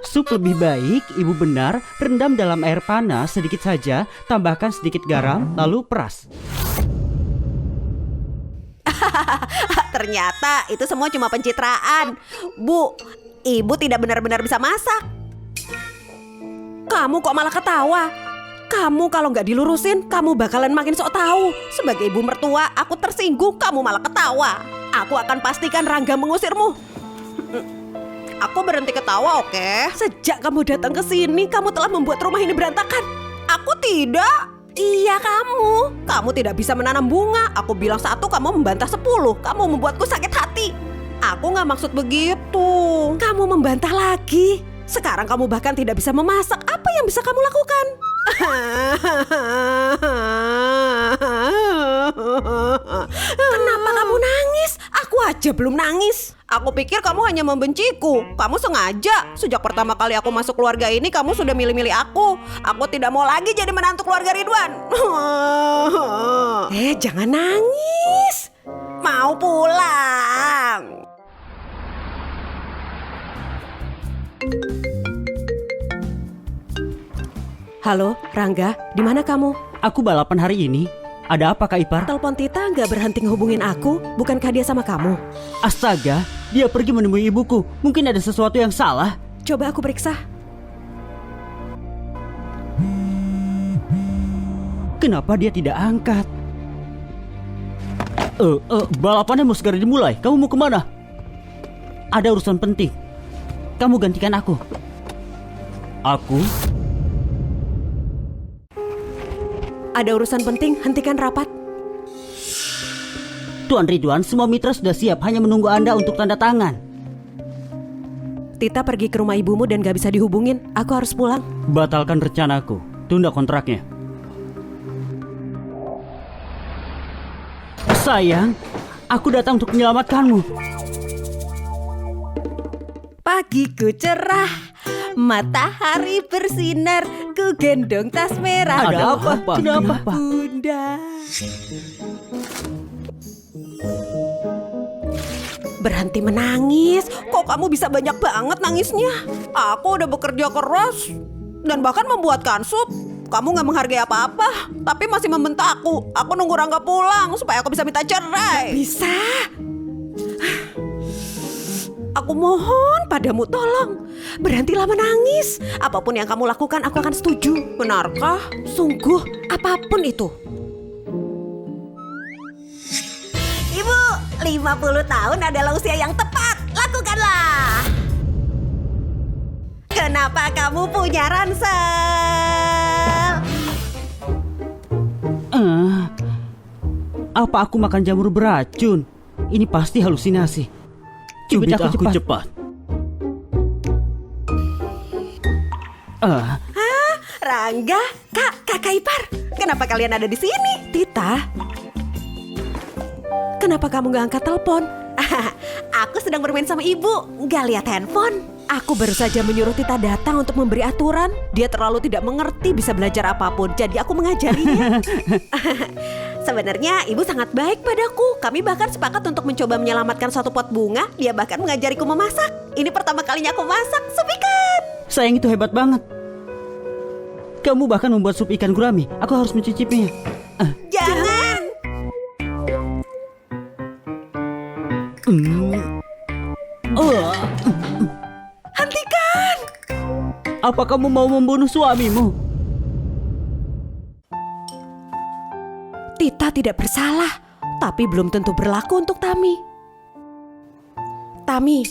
Sup lebih baik, ibu benar, rendam dalam air panas sedikit saja, tambahkan sedikit garam, lalu peras. Ternyata itu semua cuma pencitraan. Bu, ibu tidak benar-benar bisa masak. Kamu kok malah ketawa? Kamu kalau nggak dilurusin, kamu bakalan makin sok tahu. Sebagai ibu mertua, aku tersinggung, kamu malah ketawa. Aku akan pastikan Rangga mengusirmu. Aku berhenti ketawa, oke? Sejak kamu datang ke sini, kamu telah membuat rumah ini berantakan. Aku tidak. Iya kamu. Kamu tidak bisa menanam bunga. Aku bilang 1, kamu membantah 10. Kamu membuatku sakit hati. Aku gak maksud begitu. Kamu membantah lagi. Sekarang kamu bahkan tidak bisa memasak. Apa yang bisa kamu lakukan? Kenapa kamu nangis? Aku aja belum nangis. Aku pikir kamu hanya membenciku. Kamu sengaja. Sejak pertama kali aku masuk keluarga ini, kamu sudah milih-milih aku. Aku tidak mau lagi jadi menantu keluarga Ridwan. Jangan nangis. Mau pulang. Halo, Rangga. Di mana kamu? Aku balapan hari ini. Ada apa Kak Ipar? Telepon Tita nggak berhenti ngehubungin aku. Bukankah dia sama kamu? Astaga, dia pergi menemui ibuku. Mungkin ada sesuatu yang salah. Coba aku periksa. Kenapa dia tidak angkat? Balapannya mau segera dimulai. Kamu mau kemana? Ada urusan penting. Kamu gantikan aku. Aku? Ada urusan penting, hentikan rapat. Tuan Ridwan, semua mitra sudah siap, hanya menunggu Anda untuk tanda tangan. Tita pergi ke rumah ibumu dan gak bisa dihubungin. Aku harus pulang. Batalkan rencanaku. Tunda kontraknya. Sayang, aku datang untuk menyelamatkanmu. Pagiku cerah, matahari bersinar, ku gendong tas merah. Ada apa? Kenapa? Bunda. Berhenti menangis. Kok kamu bisa banyak banget nangisnya? Aku udah bekerja keras dan bahkan membuatkan sup. Kamu gak menghargai apa-apa, tapi masih membentakku. Aku nunggu Rangga pulang supaya aku bisa minta cerai. Bisa. Aku mohon padamu, tolong berhentilah menangis. Apapun yang kamu lakukan, aku akan setuju. Benarkah? Sungguh, apapun itu. Ibu, 50 tahun adalah usia yang tepat. Lakukanlah. Kenapa kamu punya ransel? Apa aku makan jamur beracun? Ini pasti halusinasi. Cubit aku cepat. Rangga, Kakak Ipar, kenapa kalian ada di sini? Tita, kenapa kamu gak angkat telepon? Aku sedang bermain sama ibu, gak lihat handphone. Aku baru saja menyuruh Tita datang untuk memberi aturan. Dia terlalu tidak mengerti bisa belajar apapun, jadi aku mengajarinya. Sebenarnya ibu sangat baik padaku. Kami bahkan sepakat untuk mencoba menyelamatkan suatu pot bunga. Dia bahkan mengajariku memasak. Ini pertama kalinya aku masak sup ikan. Sayang, itu hebat banget. Kamu bahkan membuat sup ikan gurami. Aku harus mencicipinya. Jangan. Hentikan. Apa kamu mau membunuh suamimu? Tita tidak bersalah, tapi belum tentu berlaku untuk Tami. Tami,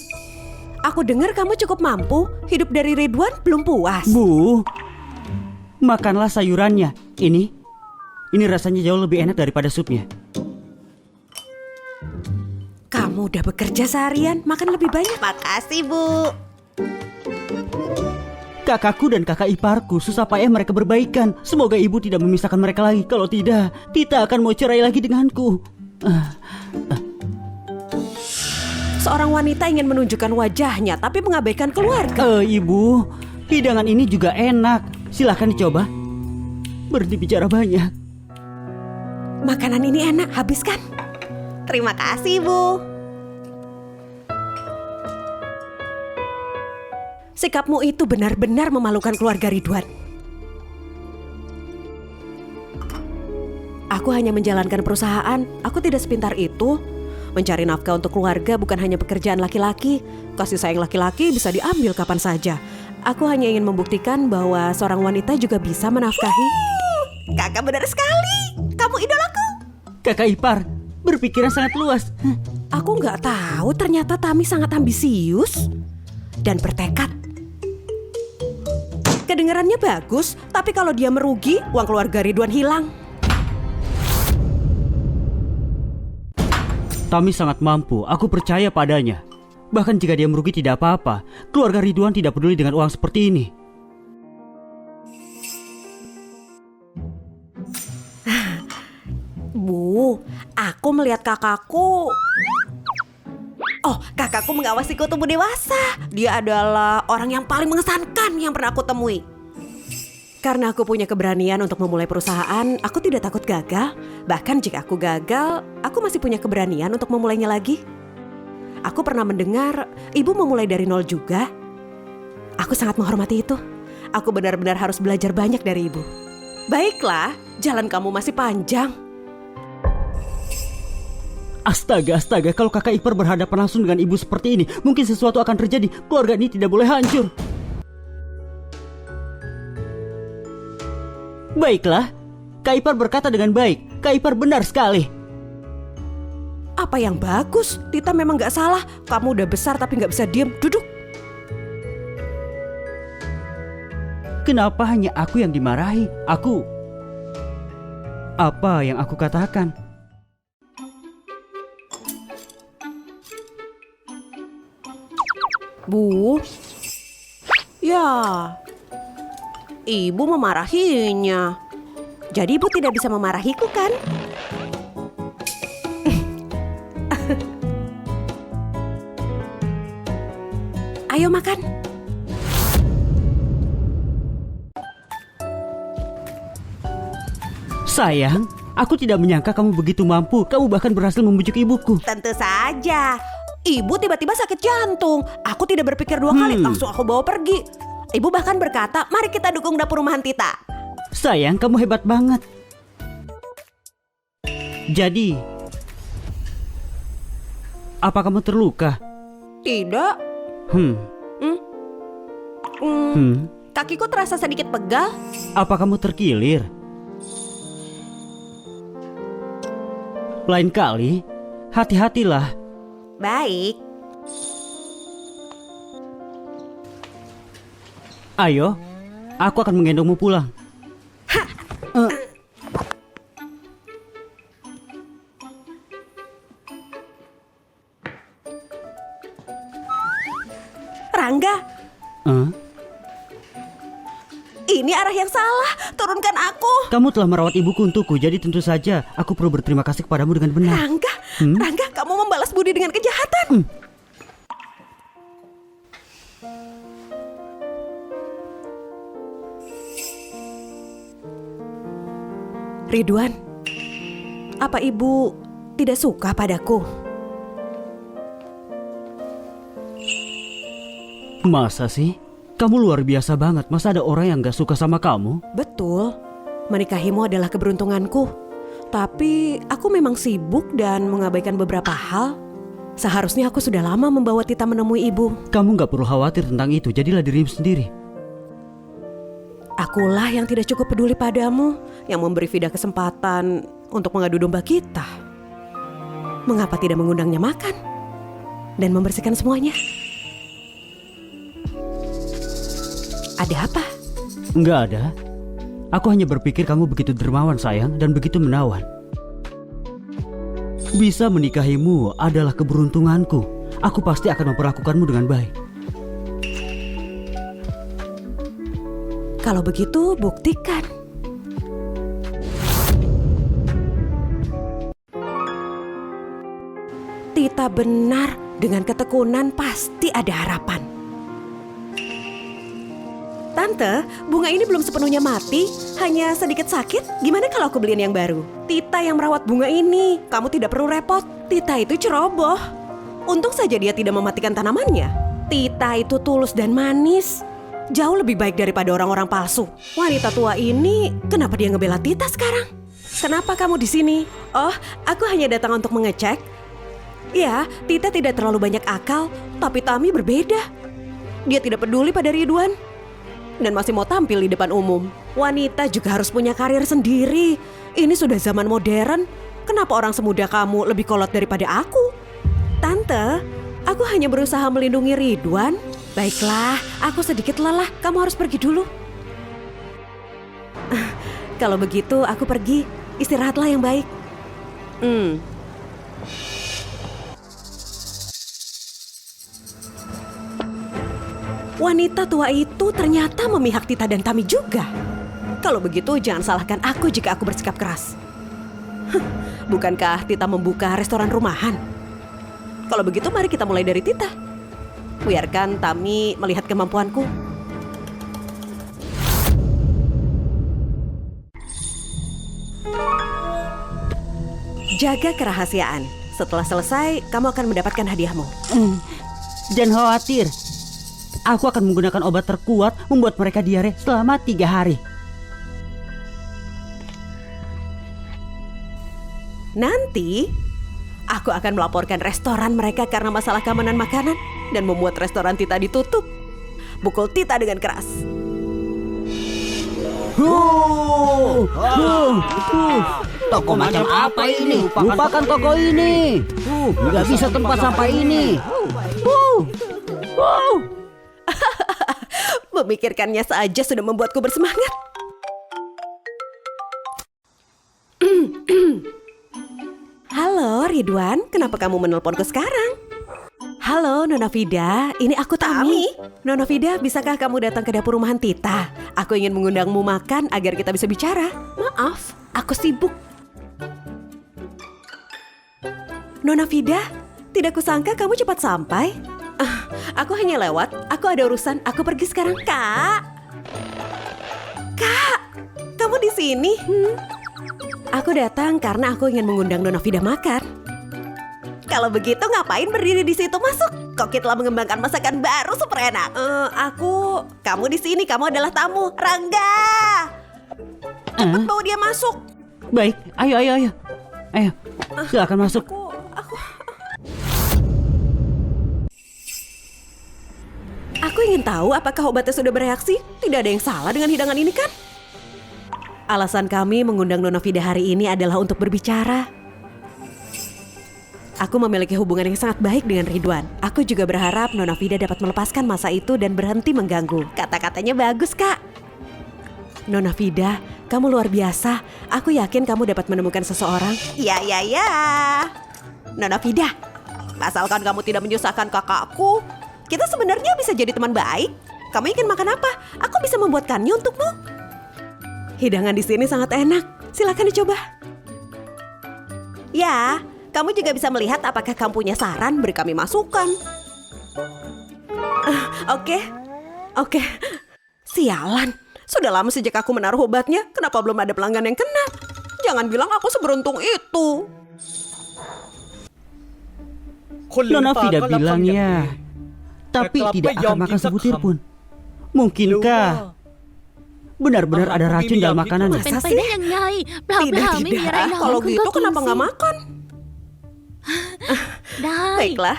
aku dengar kamu cukup mampu. Hidup dari Ridwan belum puas. Bu, makanlah sayurannya. Ini rasanya jauh lebih enak daripada supnya. Kamu udah bekerja seharian, makan lebih banyak. Makasih, Bu. Kakakku dan kakak iparku susah payah mereka berbaikan. Semoga ibu tidak memisahkan mereka lagi. Kalau tidak, Tita akan mau cerai lagi denganku. Seorang wanita ingin menunjukkan wajahnya, tapi mengabaikan keluarga. Ibu, hidangan ini juga enak. Silahkan dicoba. Berhenti bicara banyak. Makanan ini enak, habiskan. Terima kasih, Bu. Sikapmu itu benar-benar memalukan keluarga Ridwan. Aku hanya menjalankan perusahaan. Aku tidak sepintar itu. Mencari nafkah untuk keluarga bukan hanya pekerjaan laki-laki. Kasih sayang laki-laki bisa diambil kapan saja. Aku hanya ingin membuktikan bahwa seorang wanita juga bisa menafkahi. Kakak benar sekali. Kamu idolaku. Kakak ipar, berpikiran sangat luas. Aku nggak tahu ternyata Tami sangat ambisius dan bertekad. Kedengarannya bagus, tapi kalau dia merugi, uang keluarga Ridwan hilang. Tami sangat mampu, aku percaya padanya. Bahkan jika dia merugi tidak apa-apa. Keluarga Ridwan tidak peduli dengan uang seperti ini. Bu, aku melihat kakakku. Oh, kakakku mengawasiku tumbuh dewasa. Dia adalah orang yang paling mengesankan yang pernah aku temui. Karena aku punya keberanian untuk memulai perusahaan, aku tidak takut gagal. Bahkan jika aku gagal, aku masih punya keberanian untuk memulainya lagi. Aku pernah mendengar ibu memulai dari nol juga. Aku sangat menghormati itu. Aku benar-benar harus belajar banyak dari ibu. Baiklah, jalan kamu masih panjang. Astaga, kalau kakak ipar berhadapan langsung dengan ibu seperti ini, mungkin sesuatu akan terjadi. Keluarga ini tidak boleh hancur. Baiklah, Kak Ipar berkata dengan baik. Kak Ipar benar sekali. Apa yang bagus? Tita memang gak salah. Kamu udah besar tapi gak bisa diem. Duduk. Kenapa hanya aku yang dimarahi? Apa yang aku katakan? Bu. Ya. Ibu memarahinya. Jadi ibu tidak bisa memarahiku kan? Ayo makan. Sayang, aku tidak menyangka kamu begitu mampu. Kamu bahkan berhasil membujuk ibuku. Tentu saja. Ibu tiba-tiba sakit jantung. Aku tidak berpikir dua kali, langsung aku bawa pergi. Ibu bahkan berkata, mari kita dukung dapur rumahan Tita. Sayang, kamu hebat banget. Jadi, apa kamu terluka? Tidak. Kakiku terasa sedikit pegal. Apa kamu terkilir? Lain kali, hati-hatilah. Baik. Ayo, aku akan menggendongmu pulang. Rangga, Huh? ini arah yang salah. Turunkan aku. Kamu telah merawat ibuku untukku, jadi tentu saja aku perlu berterima kasih kepadamu dengan benar. Rangga, kamu membalas budi dengan kejahatan. Ridwan, apa ibu tidak suka padaku? Masa sih? Kamu luar biasa banget. Masa ada orang yang gak suka sama kamu? Betul, menikahimu adalah keberuntunganku. Tapi aku memang sibuk dan mengabaikan beberapa hal. Seharusnya aku sudah lama membawa Tita menemui ibu. Kamu gak perlu khawatir tentang itu. Jadilah dirimu sendiri. Akulah yang tidak cukup peduli padamu, yang memberi Vida kesempatan untuk mengadu domba kita. Mengapa tidak mengundangnya makan dan membersihkan semuanya? Ada apa? Nggak ada. Aku hanya berpikir kamu begitu dermawan sayang dan begitu menawan. Bisa menikahimu adalah keberuntunganku. Aku pasti akan memperlakukanmu dengan baik. Kalau begitu buktikan. Tita benar, dengan ketekunan pasti ada harapan. Tante, bunga ini belum sepenuhnya mati, hanya sedikit sakit. Gimana kalau aku beliin yang baru? Tita yang merawat bunga ini, kamu tidak perlu repot. Tita itu ceroboh. Untung saja dia tidak mematikan tanamannya. Tita itu tulus dan manis. Jauh lebih baik daripada orang-orang palsu. Wanita tua ini, kenapa dia ngebela Tita sekarang? Kenapa kamu di sini? Oh, aku hanya datang untuk mengecek. Ya, Tita tidak terlalu banyak akal, tapi Tami berbeda. Dia tidak peduli pada Ridwan dan masih mau tampil di depan umum. Wanita juga harus punya karir sendiri. Ini sudah zaman modern. Kenapa orang semuda kamu lebih kolot daripada aku? Tante, aku hanya berusaha melindungi Ridwan. Baiklah, aku sedikit lelah. Kamu harus pergi dulu. Kalau begitu, aku pergi. Istirahatlah yang baik. Wanita tua itu ternyata memihak Tita dan Tami juga. Kalau begitu, jangan salahkan aku jika aku bersikap keras. Bukankah Tita membuka restoran rumahan? Kalau begitu mari kita mulai dari Tita. Biarkan Tami melihat kemampuanku. Jaga kerahasiaan. Setelah selesai, kamu akan mendapatkan hadiahmu. Jangan khawatir. Aku akan menggunakan obat terkuat membuat mereka diare selama 3 hari. Nanti, aku akan melaporkan restoran mereka karena masalah keamanan makanan dan membuat restoran Tita ditutup. Pukul Tita dengan keras. Toko macam apa ini? Lupakan toko ini. Nggak bisa tempat sampah ini. Memikirkannya saja sudah membuatku bersemangat. Halo Ridwan, kenapa kamu menelponku sekarang? Halo Nona Vida, ini aku Tami. Nona Vida, bisakah kamu datang ke dapur rumahan Tita? Aku ingin mengundangmu makan agar kita bisa bicara. Maaf, aku sibuk. Nona Vida, tidak kusangka kamu cepat sampai. Aku hanya lewat, aku ada urusan, aku pergi sekarang. Kak, kamu di sini? Aku datang karena aku ingin mengundang Nona Vida makan. Kalau begitu ngapain berdiri di situ? Masuk. Koki telah mengembangkan masakan baru super enak. Kamu di sini, kamu adalah tamu. Rangga, cepat bawa dia masuk. Baik, ayo. Silakan masuk. Aku ingin tahu apakah obatnya sudah bereaksi. Tidak ada yang salah dengan hidangan ini kan? Alasan kami mengundang Nona Vida hari ini adalah untuk berbicara. Aku memiliki hubungan yang sangat baik dengan Ridwan. Aku juga berharap Nona Vida dapat melepaskan masa itu dan berhenti mengganggu. Kata-katanya bagus, Kak. Nona Vida, kamu luar biasa. Aku yakin kamu dapat menemukan seseorang. Ya. Nona Vida, asalkan kamu tidak menyusahkan kakakku, kita sebenarnya bisa jadi teman baik. Kamu ingin makan apa? Aku bisa membuatkannya untukmu. Hidangan di sini sangat enak. Silakan dicoba. Ya, kamu juga bisa melihat apakah kamu punya saran, beri kami masukan. Oke. Sialan, sudah lama sejak aku menaruh obatnya. Kenapa belum ada pelanggan yang kena? Jangan bilang aku seberuntung itu. Nona Vida bilangnya, tapi tidak akan makan sebutir pun. Mungkinkah benar-benar ada racun dalam makanannya? เป็นไปได้ยังไงเปล่าไม่มีอะไรหรอก Kalau คุณ gitu ก็กิน kenapa สิ nggak makan? ได้ Baiklah.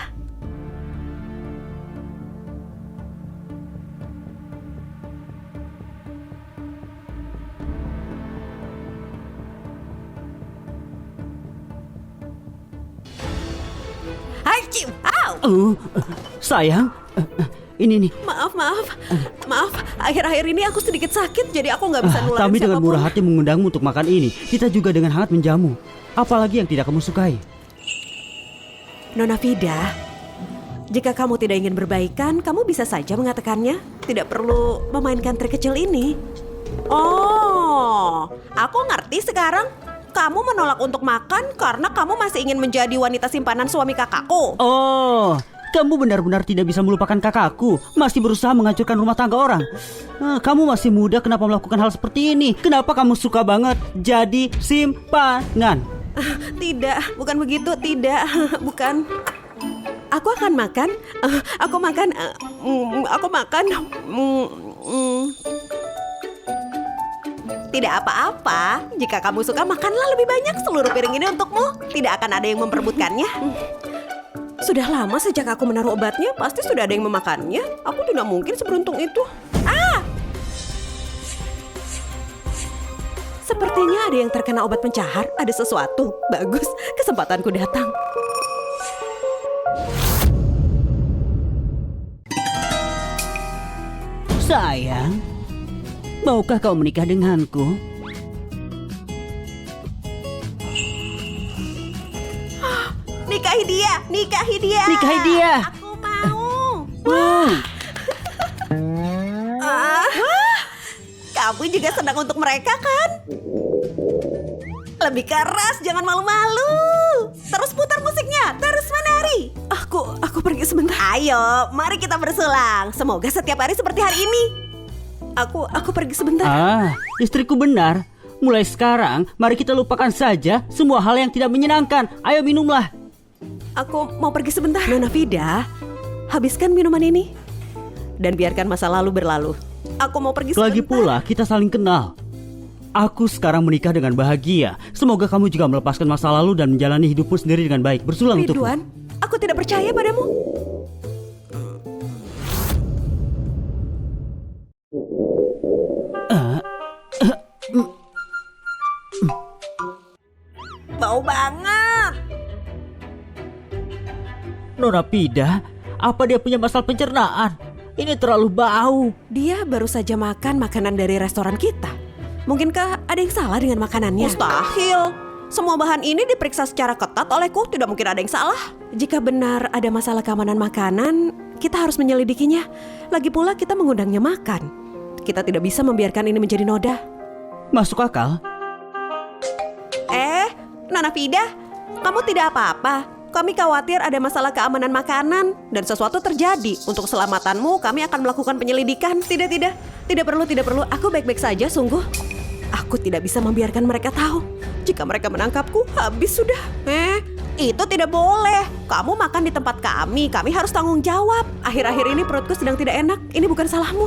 Haciu! Au! Sayang, ini nih. Maaf. Akhir-akhir ini aku sedikit sakit, jadi aku nggak bisa nularin Kami dengan siapapun. murah hati mengundangmu untuk makan ini. Kita juga dengan hangat menjamu. Apalagi yang tidak kamu sukai. Nona Vida, jika kamu tidak ingin berbaikan, kamu bisa saja mengatakannya. Tidak perlu memainkan trik kecil ini. Oh, aku ngerti sekarang. Kamu menolak untuk makan karena kamu masih ingin menjadi wanita simpanan suami kakakku. Oh, kamu benar-benar tidak bisa melupakan kakakku. Masih berusaha menghancurkan rumah tangga orang. Kamu masih muda, kenapa melakukan hal seperti ini? Kenapa kamu suka banget jadi simpanan? Tidak, bukan begitu. Tidak, bukan. Aku akan makan. Aku makan. Tidak apa-apa. Jika kamu suka, makanlah lebih banyak. Seluruh piring ini untukmu. Tidak akan ada yang memperebutkannya. Sudah lama sejak aku menaruh obatnya. Pasti sudah ada yang memakannya. Aku tidak mungkin seberuntung itu. Sepertinya ada yang terkena obat pencahar. Ada sesuatu. Bagus, kesempatanku datang. Sayang, maukah kau menikah denganku? Nikahi dia. Nikahi dia. Aku mau. Kamu juga senang untuk mereka kan? Lebih keras, jangan malu-malu. Terus putar musiknya, terus menari. Aku pergi sebentar. Ayo, mari kita bersulang. Semoga setiap hari seperti hari ini. Aku pergi sebentar. Istriku benar. Mulai sekarang, mari kita lupakan saja semua hal yang tidak menyenangkan. Ayo minumlah. Aku mau pergi sebentar. Nona Vida, habiskan minuman ini dan biarkan masa lalu berlalu. Aku mau pergi sebentar. Lagi pula kita saling kenal. Aku sekarang menikah dengan bahagia. Semoga kamu juga melepaskan masa lalu dan menjalani hidupmu sendiri dengan baik. Bersulang untukmu. Ridwan, aku tidak percaya padamu. Bau banget. Nona Vida, apa dia punya masalah pencernaan? Ini terlalu bau. Dia baru saja makan makanan dari restoran kita. Mungkinkah ada yang salah dengan makanannya? Mustahil. Semua bahan ini diperiksa secara ketat olehku. Tidak mungkin ada yang salah. Jika benar ada masalah keamanan makanan, kita harus menyelidikinya. Lagi pula kita mengundangnya makan. Kita tidak bisa membiarkan ini menjadi noda. Masuk akal? Nona Vida, kamu tidak apa-apa. Kami khawatir ada masalah keamanan makanan dan sesuatu terjadi. Untuk keselamatanmu, kami akan melakukan penyelidikan. Tidak perlu. Aku baik-baik saja, sungguh. Aku tidak bisa membiarkan mereka tahu. Jika mereka menangkapku, habis sudah. Itu tidak boleh. Kamu makan di tempat kami harus tanggung jawab. Akhir-akhir ini perutku sedang tidak enak. Ini bukan salahmu.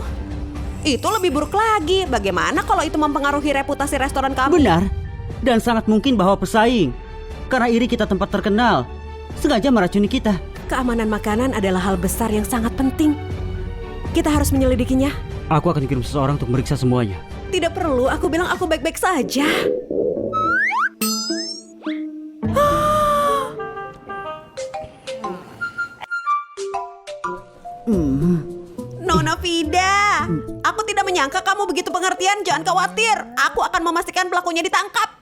Itu lebih buruk lagi. Bagaimana kalau itu mempengaruhi reputasi restoran kami? Benar. Dan sangat mungkin bahwa pesaing, karena iri kita tempat terkenal, sengaja meracuni kita. Keamanan makanan adalah hal besar yang sangat penting. Kita harus menyelidikinya. Aku akan kirim seseorang untuk meriksa semuanya. Tidak perlu, aku bilang aku baik-baik saja. Nona Vida, aku tidak menyangka kamu begitu pengertian. Jangan khawatir, aku akan memastikan pelakunya ditangkap.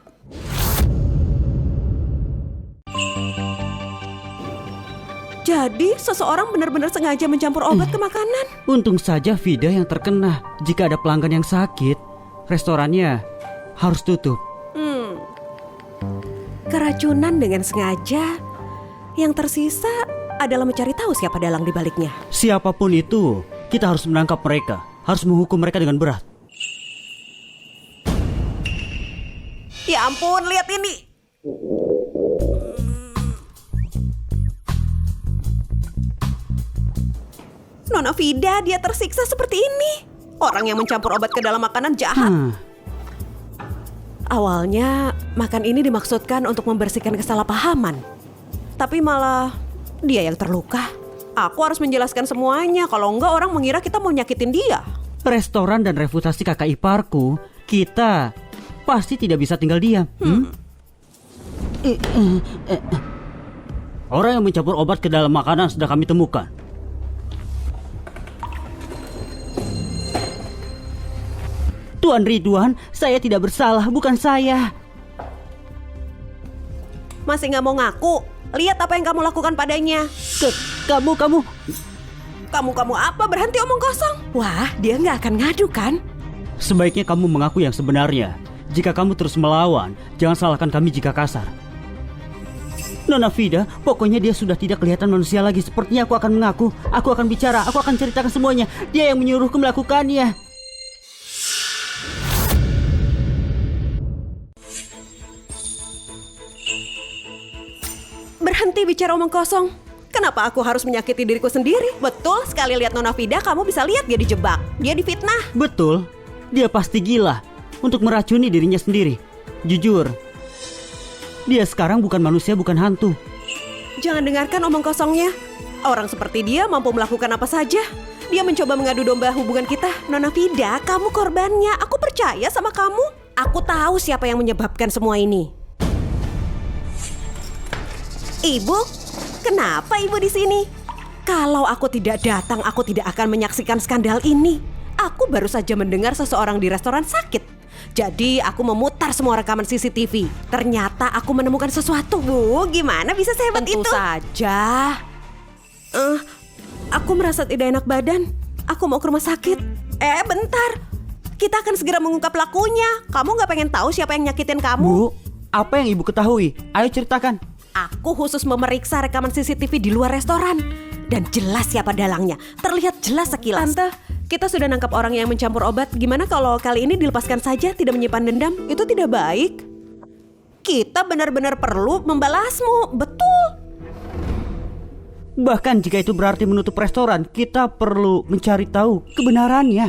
Jadi seseorang benar-benar sengaja mencampur obat ke makanan. Untung saja Vida yang terkena. Jika ada pelanggan yang sakit, restorannya harus tutup. Keracunan dengan sengaja. Yang tersisa adalah mencari tahu siapa dalang di baliknya. Siapapun itu, kita harus menangkap mereka. Harus menghukum mereka dengan berat. Ya ampun, lihat ini. Nona Vida, dia tersiksa seperti ini. Orang yang mencampur obat ke dalam makanan jahat. Awalnya, makan ini dimaksudkan untuk membersihkan kesalahpahaman. Tapi malah dia yang terluka. Aku harus menjelaskan semuanya. Kalau enggak orang mengira kita mau nyakitin dia. Restoran dan reputasi kakak iparku, kita pasti tidak bisa tinggal diam. Orang yang mencampur obat ke dalam makanan sudah kami temukan. Tuan Ridwan, saya tidak bersalah, bukan saya. Masih nggak mau ngaku? Lihat apa yang kamu lakukan padanya. Kamu Kamu apa? Berhenti omong kosong. Wah, dia nggak akan ngadu kan? Sebaiknya kamu mengaku yang sebenarnya. Jika kamu terus melawan, jangan salahkan kami jika kasar. Nona Vida, pokoknya dia sudah tidak kelihatan manusia lagi. Sepertinya aku akan mengaku. Aku akan bicara, aku akan ceritakan semuanya. Dia yang menyuruhku melakukannya. Berhenti bicara omong kosong. Kenapa aku harus menyakiti diriku sendiri? Betul, sekali lihat Nona Vida, kamu bisa lihat dia dijebak. Dia difitnah. Betul, dia pasti gila untuk meracuni dirinya sendiri. Jujur, dia sekarang bukan manusia, bukan hantu. Jangan dengarkan omong kosongnya. Orang seperti dia mampu melakukan apa saja. Dia mencoba mengadu domba hubungan kita. Nona Vida, kamu korbannya. Aku percaya sama kamu. Aku tahu siapa yang menyebabkan semua ini. Ibu, kenapa ibu di sini? Kalau aku tidak datang, aku tidak akan menyaksikan skandal ini. Aku baru saja mendengar seseorang di restoran sakit. Jadi aku memutar semua rekaman CCTV. Ternyata aku menemukan sesuatu. Bu, gimana bisa sehebat itu? Tentu saja. Aku merasa tidak enak badan. Aku mau ke rumah sakit. Bentar. Kita akan segera mengungkap pelakunya. Kamu gak pengen tahu siapa yang nyakitin kamu? Bu, Apa yang ibu ketahui? Ayo ceritakan. Aku khusus memeriksa rekaman CCTV di luar restoran. Dan jelas siapa dalangnya. Terlihat jelas sekilas. Tante, kita sudah nangkap orang yang mencampur obat. Gimana kalau kali ini dilepaskan saja, tidak menyimpan dendam? Itu tidak baik. Kita benar-benar perlu membalasmu, betul. Bahkan jika itu berarti menutup restoran, kita perlu mencari tahu kebenarannya.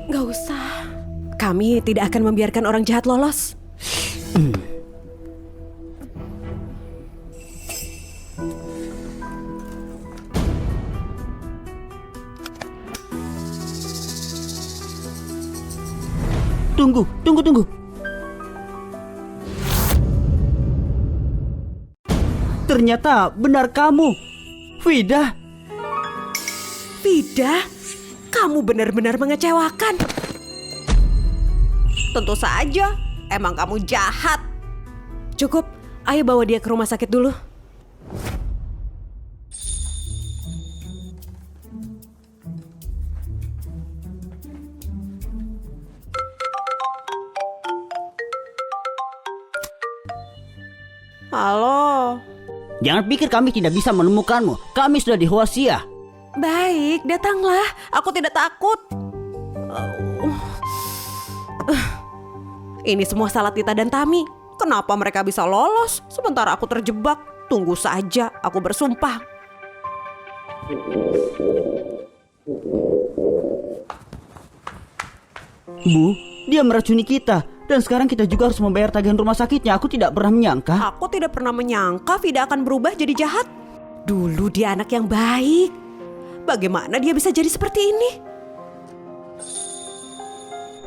Gak usah. Kami tidak akan membiarkan orang jahat lolos. Tunggu. Ternyata benar kamu, Vida. Vida, kamu benar-benar mengecewakan. Tentu saja, emang kamu jahat. Cukup, ayo bawa dia ke rumah sakit dulu. Halo. Jangan pikir kami tidak bisa menemukanmu. Kami sudah di Huasia. Baik, datanglah. Aku tidak takut. Ini semua salah Tita dan Tami. Kenapa mereka bisa lolos sementara aku terjebak? Tunggu saja, aku bersumpah. Bu, dia meracuni kita. Dan sekarang kita juga harus membayar tagihan rumah sakitnya. Aku tidak pernah menyangka. Aku tidak pernah menyangka Vida akan berubah jadi jahat. Dulu dia anak yang baik. Bagaimana dia bisa jadi seperti ini?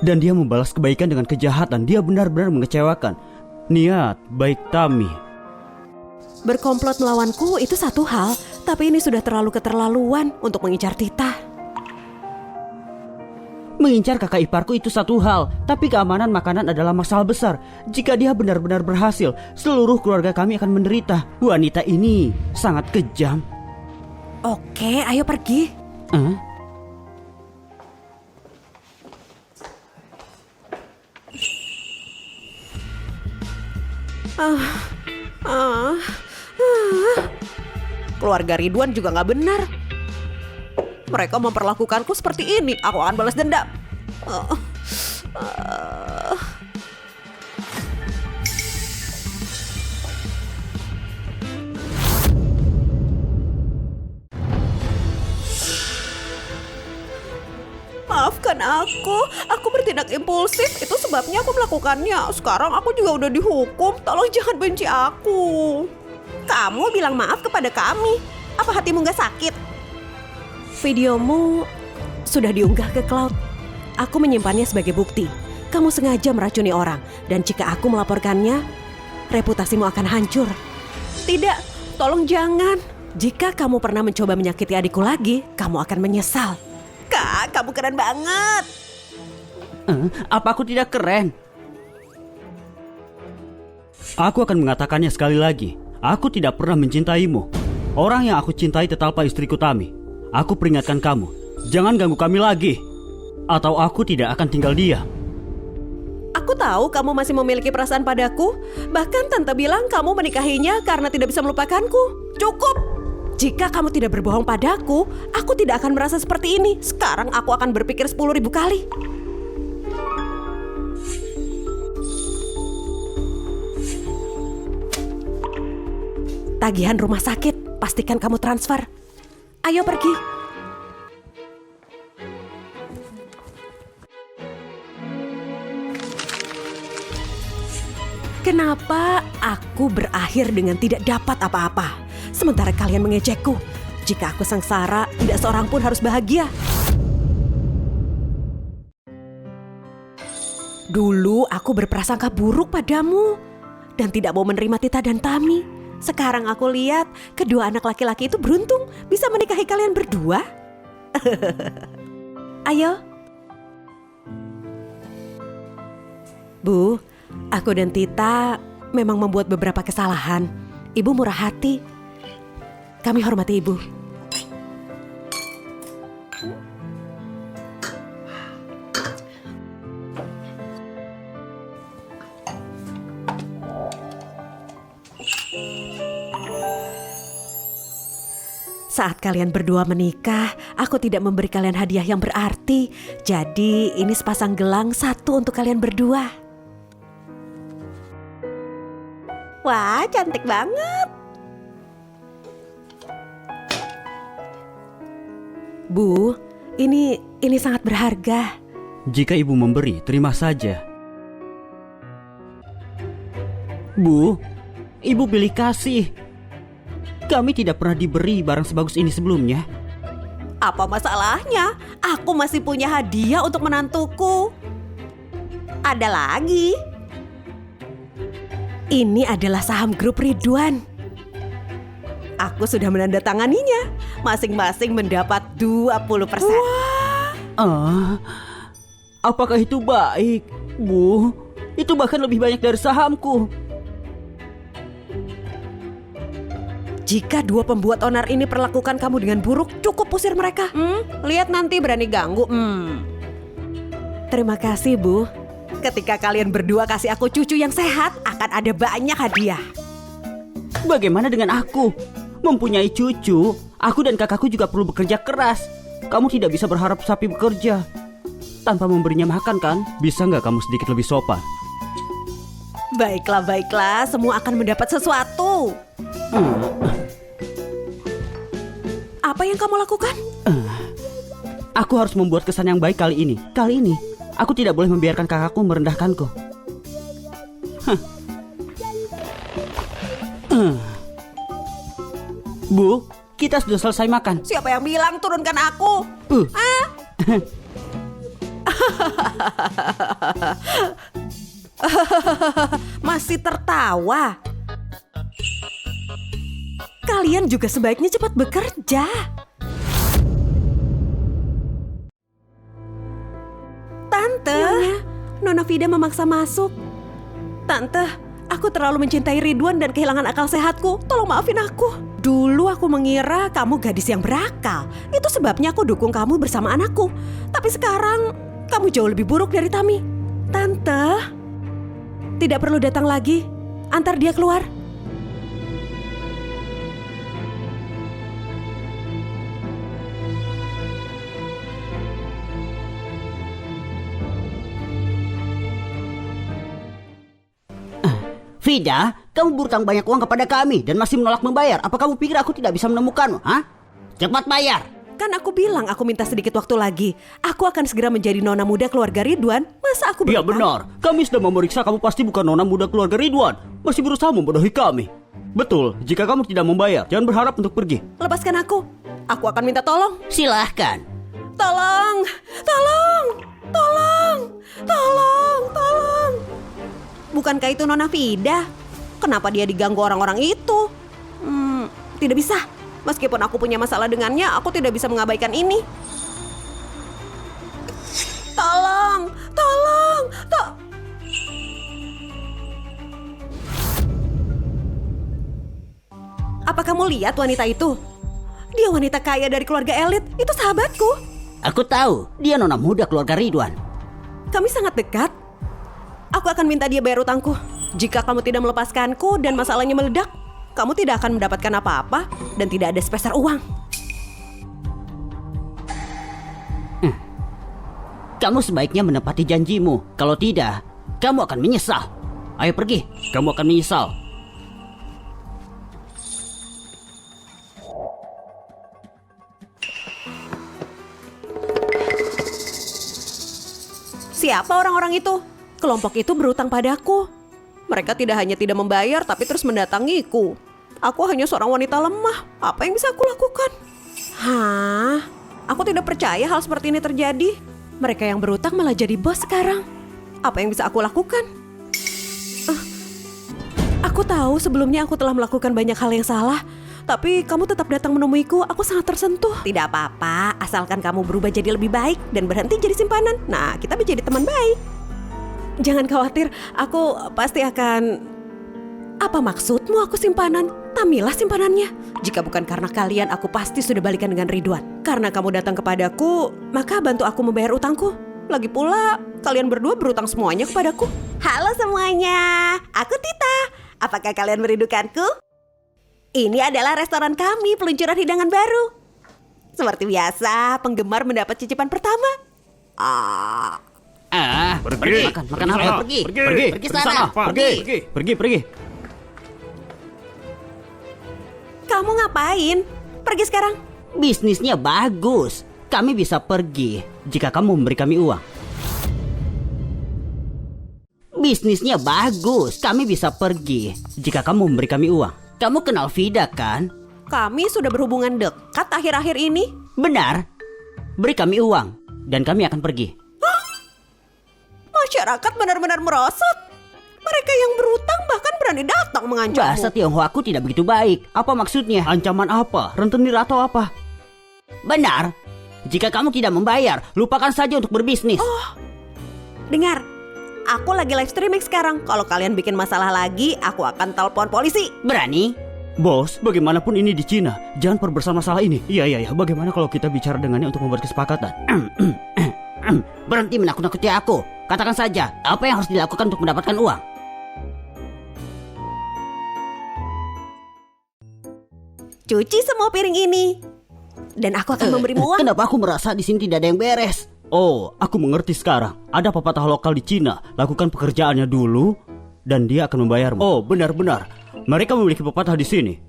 Dan dia membalas kebaikan dengan kejahatan. Dia benar-benar mengecewakan. Niat baik Tami. Berkomplot melawanku itu satu hal, tapi ini sudah terlalu keterlaluan untuk mengincar Tita. Mengincar kakak iparku itu satu hal, tapi keamanan makanan adalah masalah besar. Jika dia benar-benar berhasil, seluruh keluarga kami akan menderita. Wanita ini sangat kejam. Oke, ayo pergi. Keluarga Ridwan juga nggak benar. Mereka memperlakukanku seperti ini. Aku akan balas dendam. Maafkan aku bertindak impulsif. Itu sebabnya aku melakukannya. Sekarang aku juga udah dihukum. Tolong jangan benci aku. Kamu bilang maaf kepada kami. Apa hatimu gak sakit? Videomu sudah diunggah ke cloud. Aku menyimpannya sebagai bukti. Kamu sengaja meracuni orang. Dan jika aku melaporkannya, reputasimu akan hancur. Tidak, tolong jangan. Jika kamu pernah mencoba menyakiti adikku lagi, kamu akan menyesal. Kak, kamu keren banget. Apa aku tidak keren? Aku akan mengatakannya sekali lagi. Aku tidak pernah mencintaimu. Orang yang aku cintai tetaplah istriku Tami. Aku peringatkan kamu, jangan ganggu kami lagi, atau aku tidak akan tinggal diam. Aku tahu kamu masih memiliki perasaan padaku. Bahkan tante bilang kamu menikahinya karena tidak bisa melupakanku. Cukup! Jika kamu tidak berbohong padaku, aku tidak akan merasa seperti ini. Sekarang aku akan berpikir 10.000 kali. Tagihan rumah sakit, pastikan kamu transfer. Ayo pergi. Kenapa aku berakhir dengan tidak dapat apa-apa? Sementara kalian mengejekku. Jika aku sengsara, tidak seorang pun harus bahagia. Dulu aku berprasangka buruk padamu dan tidak mau menerima Tita dan Tami. Sekarang aku lihat kedua anak laki-laki itu beruntung bisa menikahi kalian berdua. Ayo. Bu, aku dan Tita memang membuat beberapa kesalahan. Ibu murah hati. Kami hormati ibu. Saat kalian berdua menikah, aku tidak memberi kalian hadiah yang berarti. Jadi ini sepasang gelang satu untuk kalian berdua. Wah, cantik banget. Bu, ini sangat berharga. Jika ibu memberi, terima saja. Bu, ibu pilih kasih. Kami tidak pernah diberi barang sebagus ini sebelumnya. Apa masalahnya? Aku masih punya hadiah untuk menantuku. Ada lagi. Ini adalah saham grup Ridwan. Aku sudah menandatanganinya. Masing-masing mendapat 20%. Apakah itu baik, Bu? Itu bahkan lebih banyak dari sahamku. Jika dua pembuat onar ini perlakukan kamu dengan buruk, cukup usir mereka. Lihat nanti berani ganggu. Terima kasih, Bu. Ketika kalian berdua kasih aku cucu yang sehat, akan ada banyak hadiah. Bagaimana dengan aku? Mempunyai cucu, aku dan kakakku juga perlu bekerja keras. Kamu tidak bisa berharap sapi bekerja tanpa memberinya makan, kan? Bisa nggak kamu sedikit lebih sopan? Baiklah, semua akan mendapat sesuatu. Apa yang kamu lakukan? Aku harus membuat kesan yang baik kali ini. Kali ini, aku tidak boleh membiarkan kakakku merendahkanku. Bu, kita sudah selesai makan. Siapa yang bilang turunkan aku? Masih tertawa. Kalian juga sebaiknya cepat bekerja. Tante, Nona Vida memaksa masuk. Tante, aku terlalu mencintai Ridwan dan kehilangan akal sehatku. Tolong maafin aku. Dulu aku mengira kamu gadis yang berakal. Itu sebabnya aku dukung kamu bersama anakku. Tapi sekarang kamu jauh lebih buruk dari Tami. Tante, tidak perlu datang lagi. Antar dia keluar. Vida, kamu berutang banyak uang kepada kami dan masih menolak membayar. Apa kamu pikir aku tidak bisa menemukanmu? Cepat bayar. Kan aku bilang aku minta sedikit waktu lagi. Aku akan segera menjadi nona muda keluarga Ridwan. Masa aku Iya berutang? benar. Kami sudah memeriksa kamu pasti bukan nona muda keluarga Ridwan. Masih berusaha membodohi kami. Betul, jika kamu tidak membayar, jangan berharap untuk pergi. Lepaskan aku. Aku akan minta tolong. Silahkan. Tolong. Bukankah itu Nona Vida? Kenapa dia diganggu orang-orang itu? Tidak bisa. Meskipun aku punya masalah dengannya, aku tidak bisa mengabaikan ini. Tolong. Apa kamu lihat wanita itu? Dia wanita kaya dari keluarga elit. Itu sahabatku. Aku tahu, dia nona muda keluarga Ridwan. Kami sangat dekat. Aku akan minta dia bayar utangku. Jika kamu tidak melepaskanku dan masalahnya meledak, kamu tidak akan mendapatkan apa-apa dan tidak ada sepeser uang. Kamu sebaiknya menepati janjimu. Kalau tidak, kamu akan menyesal. Ayo pergi, kamu akan menyesal. Siapa orang-orang itu? Kelompok itu berutang padaku. Mereka tidak hanya tidak membayar, tapi terus mendatangiku. Aku hanya seorang wanita lemah. Apa yang bisa aku lakukan? Aku tidak percaya hal seperti ini terjadi. Mereka yang berutang malah jadi bos sekarang. Apa yang bisa aku lakukan? Aku tahu sebelumnya aku telah melakukan banyak hal yang salah. Tapi kamu tetap datang menemuiku. Aku sangat tersentuh. Tidak apa-apa, asalkan kamu berubah jadi lebih baik dan berhenti jadi simpanan. Nah, kita menjadi teman baik. Jangan khawatir, aku pasti akan... Apa maksudmu aku simpanan? Tamilah simpanannya. Jika bukan karena kalian, aku pasti sudah balikan dengan Ridwan. Karena kamu datang kepadaku, maka bantu aku membayar utangku. Lagi pula, kalian berdua berutang semuanya kepadaku. Halo semuanya, aku Tita. Apakah kalian merindukanku? Ini adalah restoran kami, peluncuran hidangan baru. Seperti biasa, penggemar mendapat cicipan pertama. Pergi. Makan apa? Pergi sana. Pergi. Kamu ngapain? Pergi sekarang. Bisnisnya bagus. Kami bisa pergi jika kamu memberi kami uang. Bisnisnya bagus. Kami bisa pergi jika kamu memberi kami uang. Kamu kenal Vida kan? Kami sudah berhubungan dekat akhir-akhir ini. Benar. Beri kami uang dan kami akan pergi. Masyarakat benar-benar merosot. Mereka yang berutang bahkan berani datang mengancammu. Bahasa Tionghoaku tidak begitu baik. Apa maksudnya? Ancaman apa? Rentenir atau apa? Benar. Jika kamu tidak membayar, lupakan saja untuk berbisnis. Dengar, aku lagi live streaming sekarang. Kalau kalian bikin masalah lagi, aku akan telepon polisi. Berani? Bos, bagaimanapun ini di Cina, jangan perbersama masalah ini. Iya. Bagaimana kalau kita bicara dengannya untuk membuat kesepakatan? Berhenti menakut-nakuti aku. Katakan saja, apa yang harus dilakukan untuk mendapatkan uang? Cuci semua piring ini. Dan aku akan memberimu uang. Kenapa aku merasa di sini tidak ada yang beres? Oh, aku mengerti sekarang. Ada pepatah lokal di Cina. Lakukan pekerjaannya dulu, dan dia akan membayarmu. Oh, benar-benar. Mereka memiliki pepatah di sini.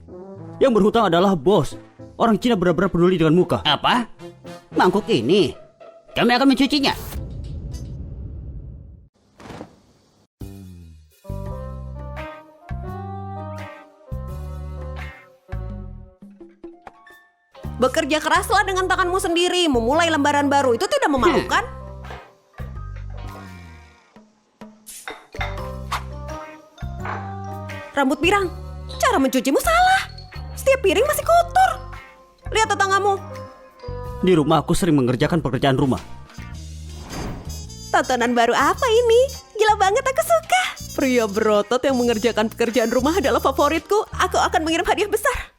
Yang berhutang adalah bos. Orang Cina benar-benar peduli dengan muka. Apa? Mangkuk ini? Kami akan mencucinya. Bekerja keraslah dengan tanganmu sendiri. Memulai lembaran baru itu tidak memalukan. Rambut pirang, cara mencucimu salah. Setiap piring masih kotor. Lihat tetanggamu. Di rumah aku sering mengerjakan pekerjaan rumah. Tontonan baru apa ini? Gila banget, aku suka. Pria berotot yang mengerjakan pekerjaan rumah adalah favoritku. Aku akan mengirim hadiah besar.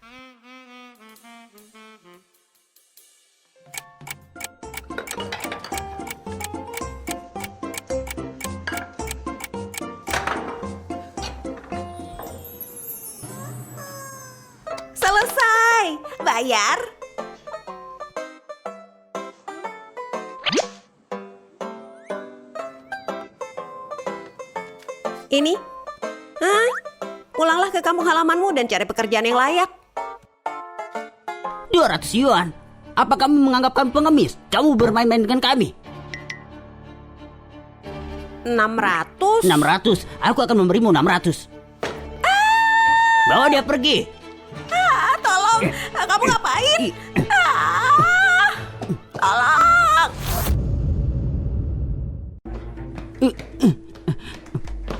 Selesai. Bayar. Ini. Hah? Pulanglah ke kampung halamanmu dan cari pekerjaan yang layak. 200 yuan. Apa kamu menganggap kami pengemis? Kamu bermain-main dengan kami. 600. 600. Aku akan memberimu 600. Bawa dia pergi. Tolong. Kamu ngapain? Tolong.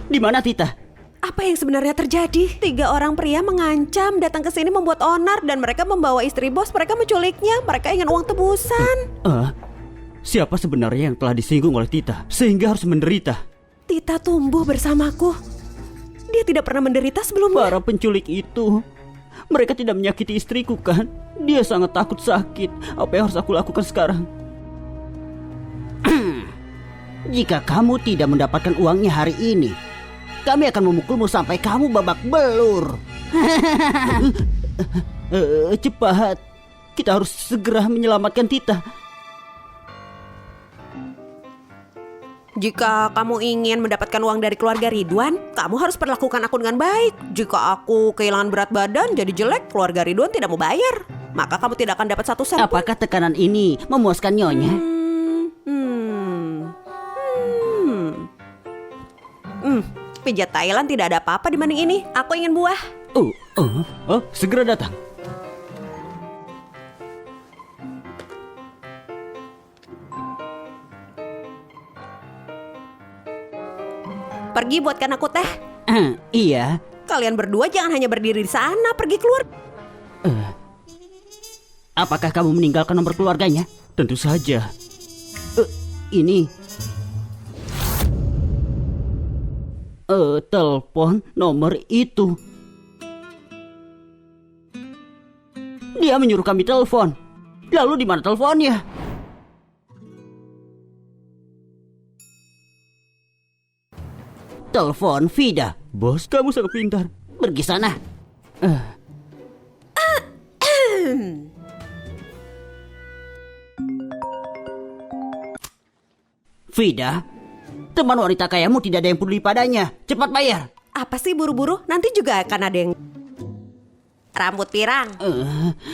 Di mana Tita? Apa yang sebenarnya terjadi? 3 orang pria mengancam datang ke sini membuat onar dan mereka membawa istri bos. Mereka menculiknya. Mereka ingin uang tebusan. Siapa sebenarnya yang telah disinggung oleh Tita sehingga harus menderita? Tita tumbuh bersamaku. Dia tidak pernah menderita sebelumnya. Para penculik itu, mereka tidak menyakiti istriku kan? Dia sangat takut sakit. Apa yang harus aku lakukan sekarang? Jika kamu tidak mendapatkan uangnya hari ini, kami akan memukulmu sampai kamu babak belur. Cepat, kita harus segera menyelamatkan Tita. Jika kamu ingin mendapatkan uang dari keluarga Ridwan, kamu harus perlakukan aku dengan baik. Jika aku kehilangan berat badan jadi jelek, keluarga Ridwan tidak mau bayar. Maka kamu tidak akan dapat 1 sen pun. Apakah tekanan ini memuaskan nyonya? Pijat Thailand tidak ada apa-apa dibanding ini. Aku ingin buah. Segera datang. Pergi buatkan aku teh. Iya. Kalian berdua jangan hanya berdiri di sana. Pergi keluar. Apakah kamu meninggalkan nomor keluarganya? Tentu saja. Ini telepon nomor itu. Dia menyuruh kami telepon. Lalu di mana teleponnya? Telepon Vida. Bos, kamu sangat pintar. Pergi sana. Vida, teman wanita kayamu tidak ada yang peduli padanya. Cepat bayar. Apa sih buru-buru? Nanti juga akan ada yang... Rambut pirang.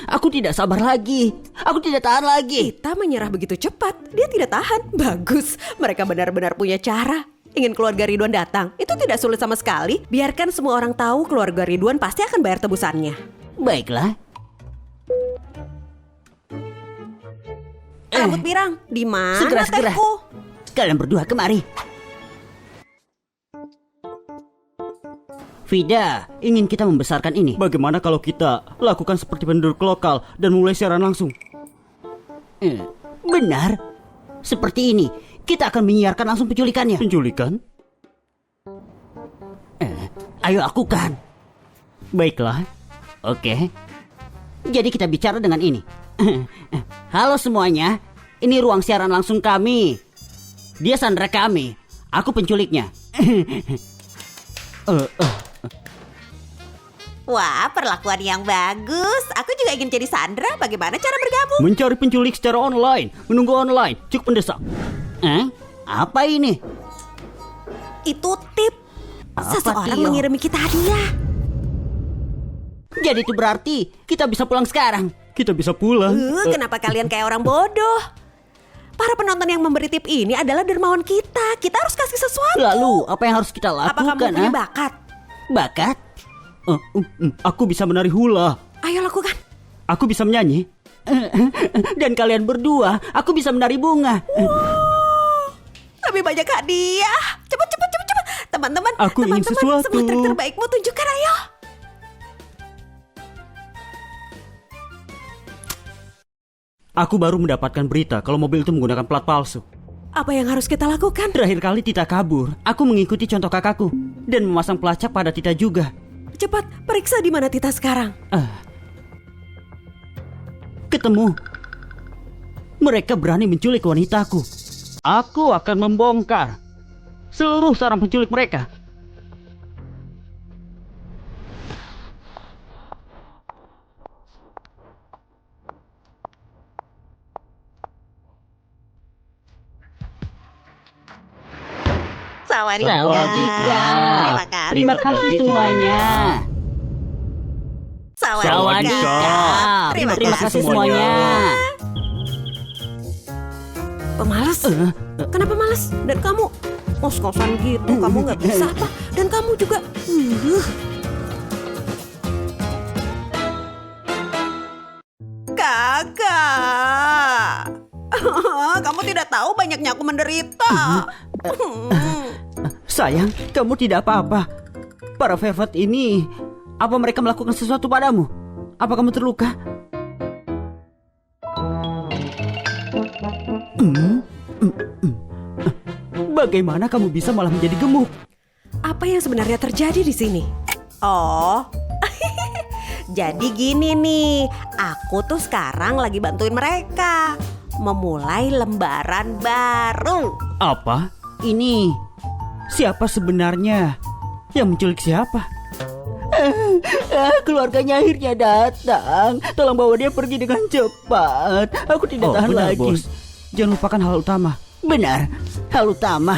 Aku tidak sabar lagi. Aku tidak tahan lagi. Kita menyerah begitu cepat. Dia tidak tahan. Bagus. Mereka benar-benar punya cara. Ingin keluarga Ridwan datang. Itu tidak sulit sama sekali. Biarkan semua orang tahu keluarga Ridwan pasti akan bayar tebusannya. Baiklah. Rambut pirang, di mana Segera. tehku? Kalian berdua kemari. Vida, ingin kita membesarkan ini. Bagaimana kalau kita lakukan seperti penduduk lokal dan mulai siaran langsung? Benar. Seperti ini. Kita akan menyiarkan langsung penculikannya. Penculikan? Ayo lakukan. Baiklah. Oke. Jadi kita bicara dengan ini. Halo semuanya. Ini ruang siaran langsung kami. Dia Sandra kami. Aku penculiknya. Wah, perlakuan yang bagus. Aku juga ingin jadi Sandra. Bagaimana cara bergabung? Mencari penculik secara online. Menunggu online. Cukup mendesak. Apa ini? Itu tip. Seseorang Tio? mengirimi kita hadiah. Jadi itu berarti kita bisa pulang sekarang. Kita bisa pulang. Kenapa kalian kayak orang bodoh? Para penonton yang memberi tip ini adalah dermawan kita. Kita harus kasih sesuatu. Lalu apa yang harus kita lakukan? Apa kamu punya bakat? Bakat? Aku bisa menari hula. Ayo lakukan. Aku bisa menyanyi. Dan kalian berdua, aku bisa menari bunga. Lebih banyak hadiah. Cepat. Teman-teman, Aku ingin sesuatu. semua trik terbaikmu tunjukkan, ayo. Aku baru mendapatkan berita kalau mobil itu menggunakan plat palsu. Apa yang harus kita lakukan? Terakhir kali Tita kabur, aku mengikuti contoh kakakku dan memasang pelacak pada Tita juga. Cepat, periksa di mana Tita sekarang. Ketemu. Mereka berani menculik wanitaku. Aku akan membongkar seluruh sarang penculik mereka. Sawadika. Terima kasih semuanya. Sawadika. Terima kasih semuanya. Pemalas? Kenapa malas? Dan kamu ngos-ngosan gitu, kamu nggak bisa apa? Dan kamu juga. Kakak, kamu tidak tahu banyaknya aku menderita. Sayang, kamu tidak apa-apa. Para Velvet ini, apa mereka melakukan sesuatu padamu? Apa kamu terluka? Bagaimana kamu bisa malah menjadi gemuk? Apa yang sebenarnya terjadi di sini? Oh, jadi gini nih, aku tuh sekarang lagi bantuin mereka memulai lembaran baru. Apa? Ini siapa sebenarnya yang menculik siapa? Keluarganya akhirnya datang. Tolong bawa dia pergi dengan cepat. Aku tidak tahan benar, lagi. Bos. Jangan lupakan hal utama. Benar, hal utama.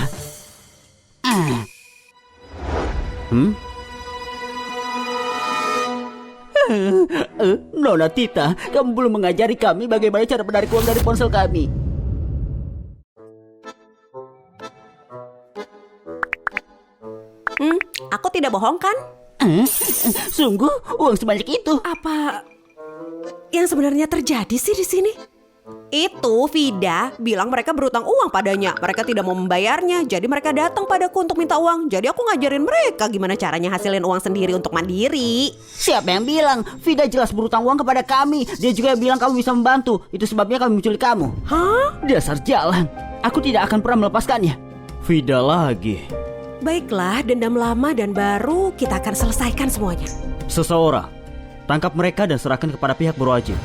Nona Tita, kamu belum mengajari kami bagaimana cara menarik uang dari ponsel kami. Aku tidak bohong kan? Sungguh, uang sebanyak itu? Apa yang sebenarnya terjadi sih di sini? Itu Vida bilang mereka berutang uang padanya. Mereka tidak mau membayarnya. Jadi mereka datang padaku untuk minta uang. Jadi aku ngajarin mereka gimana caranya hasilin uang sendiri untuk mandiri. Siapa yang bilang? Vida jelas berutang uang kepada kami. Dia juga bilang kamu bisa membantu. Itu sebabnya kami menculik kamu. Hah? Dasar jalan. Aku tidak akan pernah melepaskannya. Vida lagi. Baiklah, dendam lama dan baru kita akan selesaikan semuanya. Seseorang, tangkap mereka dan serahkan kepada pihak berwajib.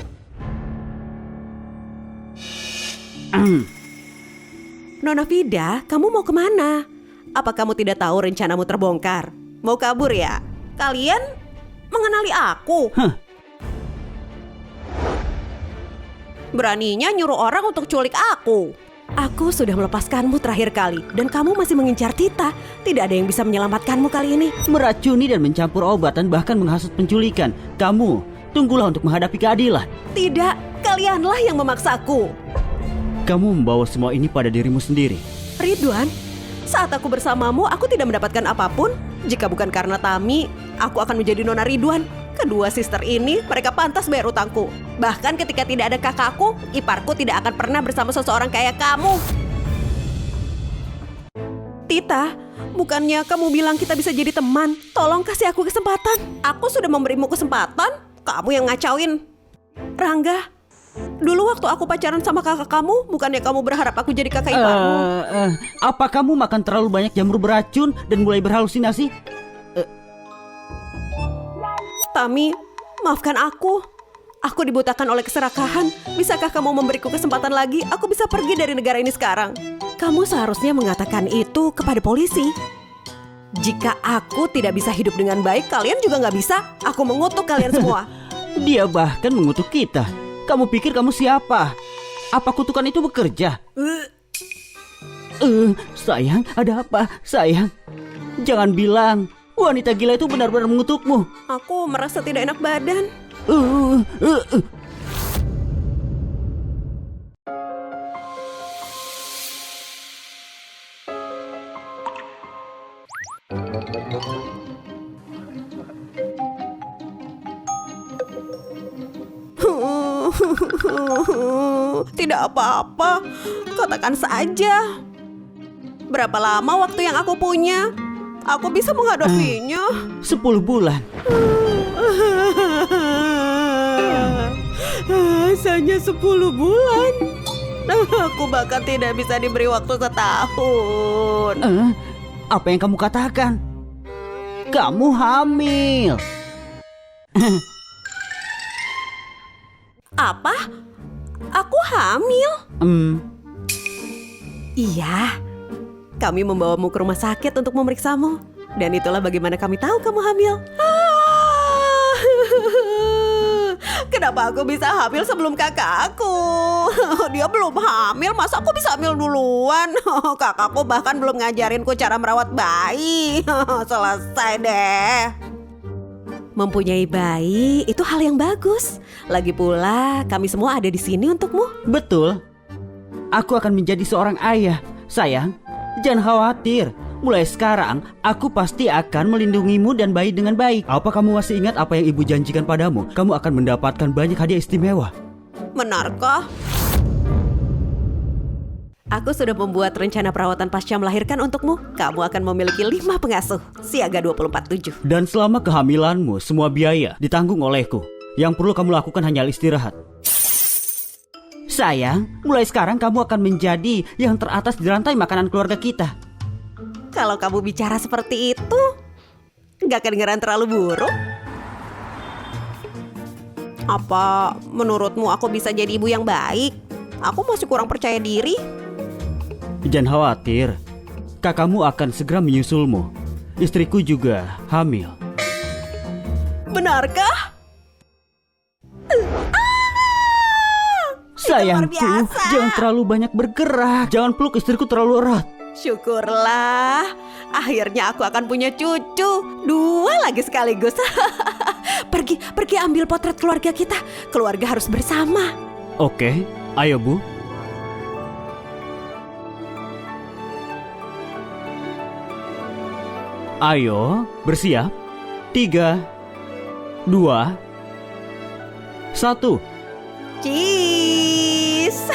Nona Vida, kamu mau kemana? Apa kamu tidak tahu rencanamu terbongkar? Mau kabur ya? Kalian mengenali aku? Beraninya nyuruh orang untuk culik aku. Aku sudah melepaskanmu terakhir kali dan kamu masih mengincar Tita. Tidak ada yang bisa menyelamatkanmu kali ini. Meracuni dan mencampur obat dan bahkan menghasut penculikan. Kamu, tunggulah untuk menghadapi keadilan. Tidak, kalianlah yang memaksaku. Kamu membawa semua ini pada dirimu sendiri. Ridwan, saat aku bersamamu, aku tidak mendapatkan apapun. Jika bukan karena Tami, aku akan menjadi Nona Ridwan. Kedua sister ini, mereka pantas bayar utangku. Bahkan ketika tidak ada kakakku, iparku tidak akan pernah bersama seseorang kayak kamu. Tita, bukannya kamu bilang kita bisa jadi teman? Tolong kasih aku kesempatan. Aku sudah memberimu kesempatan, kamu yang ngacauin. Rangga, dulu waktu aku pacaran sama kakak kamu, bukannya kamu berharap aku jadi kakak iparmu? Apa kamu makan terlalu banyak jamur beracun dan mulai berhalusinasi? Tami, maafkan aku. Aku dibutakan oleh keserakahan. Bisakah kamu memberiku kesempatan lagi? Aku bisa pergi dari negara ini sekarang. Kamu seharusnya mengatakan itu kepada polisi. Jika aku tidak bisa hidup dengan baik, kalian juga nggak bisa. Aku mengutuk kalian semua. Dia bahkan mengutuk kita. Kamu pikir kamu siapa? Apa kutukan itu bekerja? Sayang, ada apa? Sayang, jangan bilang wanita gila itu benar-benar mengutukmu. Aku merasa tidak enak badan. Tidak apa-apa, katakan saja. Berapa lama waktu yang aku punya? Aku bisa menghadapinya. 10 bulan. Hanya 10 bulan. Aku bahkan tidak bisa diberi waktu setahun. Apa yang kamu katakan? Kamu hamil. Apa? Aku hamil? Iya. Kami membawamu ke rumah sakit untuk memeriksamu. Dan itulah bagaimana kami tahu kamu hamil. Kenapa aku bisa hamil sebelum kakakku? Dia belum hamil, masa aku bisa hamil duluan? Kakakku bahkan belum ngajarinku cara merawat bayi. Selesai deh. Mempunyai bayi itu hal yang bagus. Lagi pula kami semua ada di sini untukmu. Betul. Aku akan menjadi seorang ayah. Sayang, jangan khawatir. Mulai sekarang, aku pasti akan melindungimu dan bayi dengan baik. Apa kamu masih ingat apa yang ibu janjikan padamu? Kamu akan mendapatkan banyak hadiah istimewa. Benarkah? Aku sudah membuat rencana perawatan pasca melahirkan untukmu. Kamu akan memiliki 5 pengasuh, siaga 24/7. Dan selama kehamilanmu, semua biaya ditanggung olehku. Yang perlu kamu lakukan hanyalah istirahat. Sayang, mulai sekarang kamu akan menjadi yang teratas di rantai makanan keluarga kita. Kalau kamu bicara seperti itu, nggak kedengeran terlalu buruk. Apa menurutmu aku bisa jadi ibu yang baik? Aku masih kurang percaya diri. Jangan khawatir, kakakmu akan segera menyusulmu. Istriku juga hamil. Benarkah? Sayangku, luar biasa. jangan terlalu banyak bergerak. Jangan peluk istriku terlalu erat. Syukurlah, akhirnya aku akan punya cucu. 2 lagi sekaligus. Pergi ambil potret keluarga kita. Keluarga harus bersama. Oke, ayo Bu. Ayo, bersiap. 3, 2, 1. Cheese.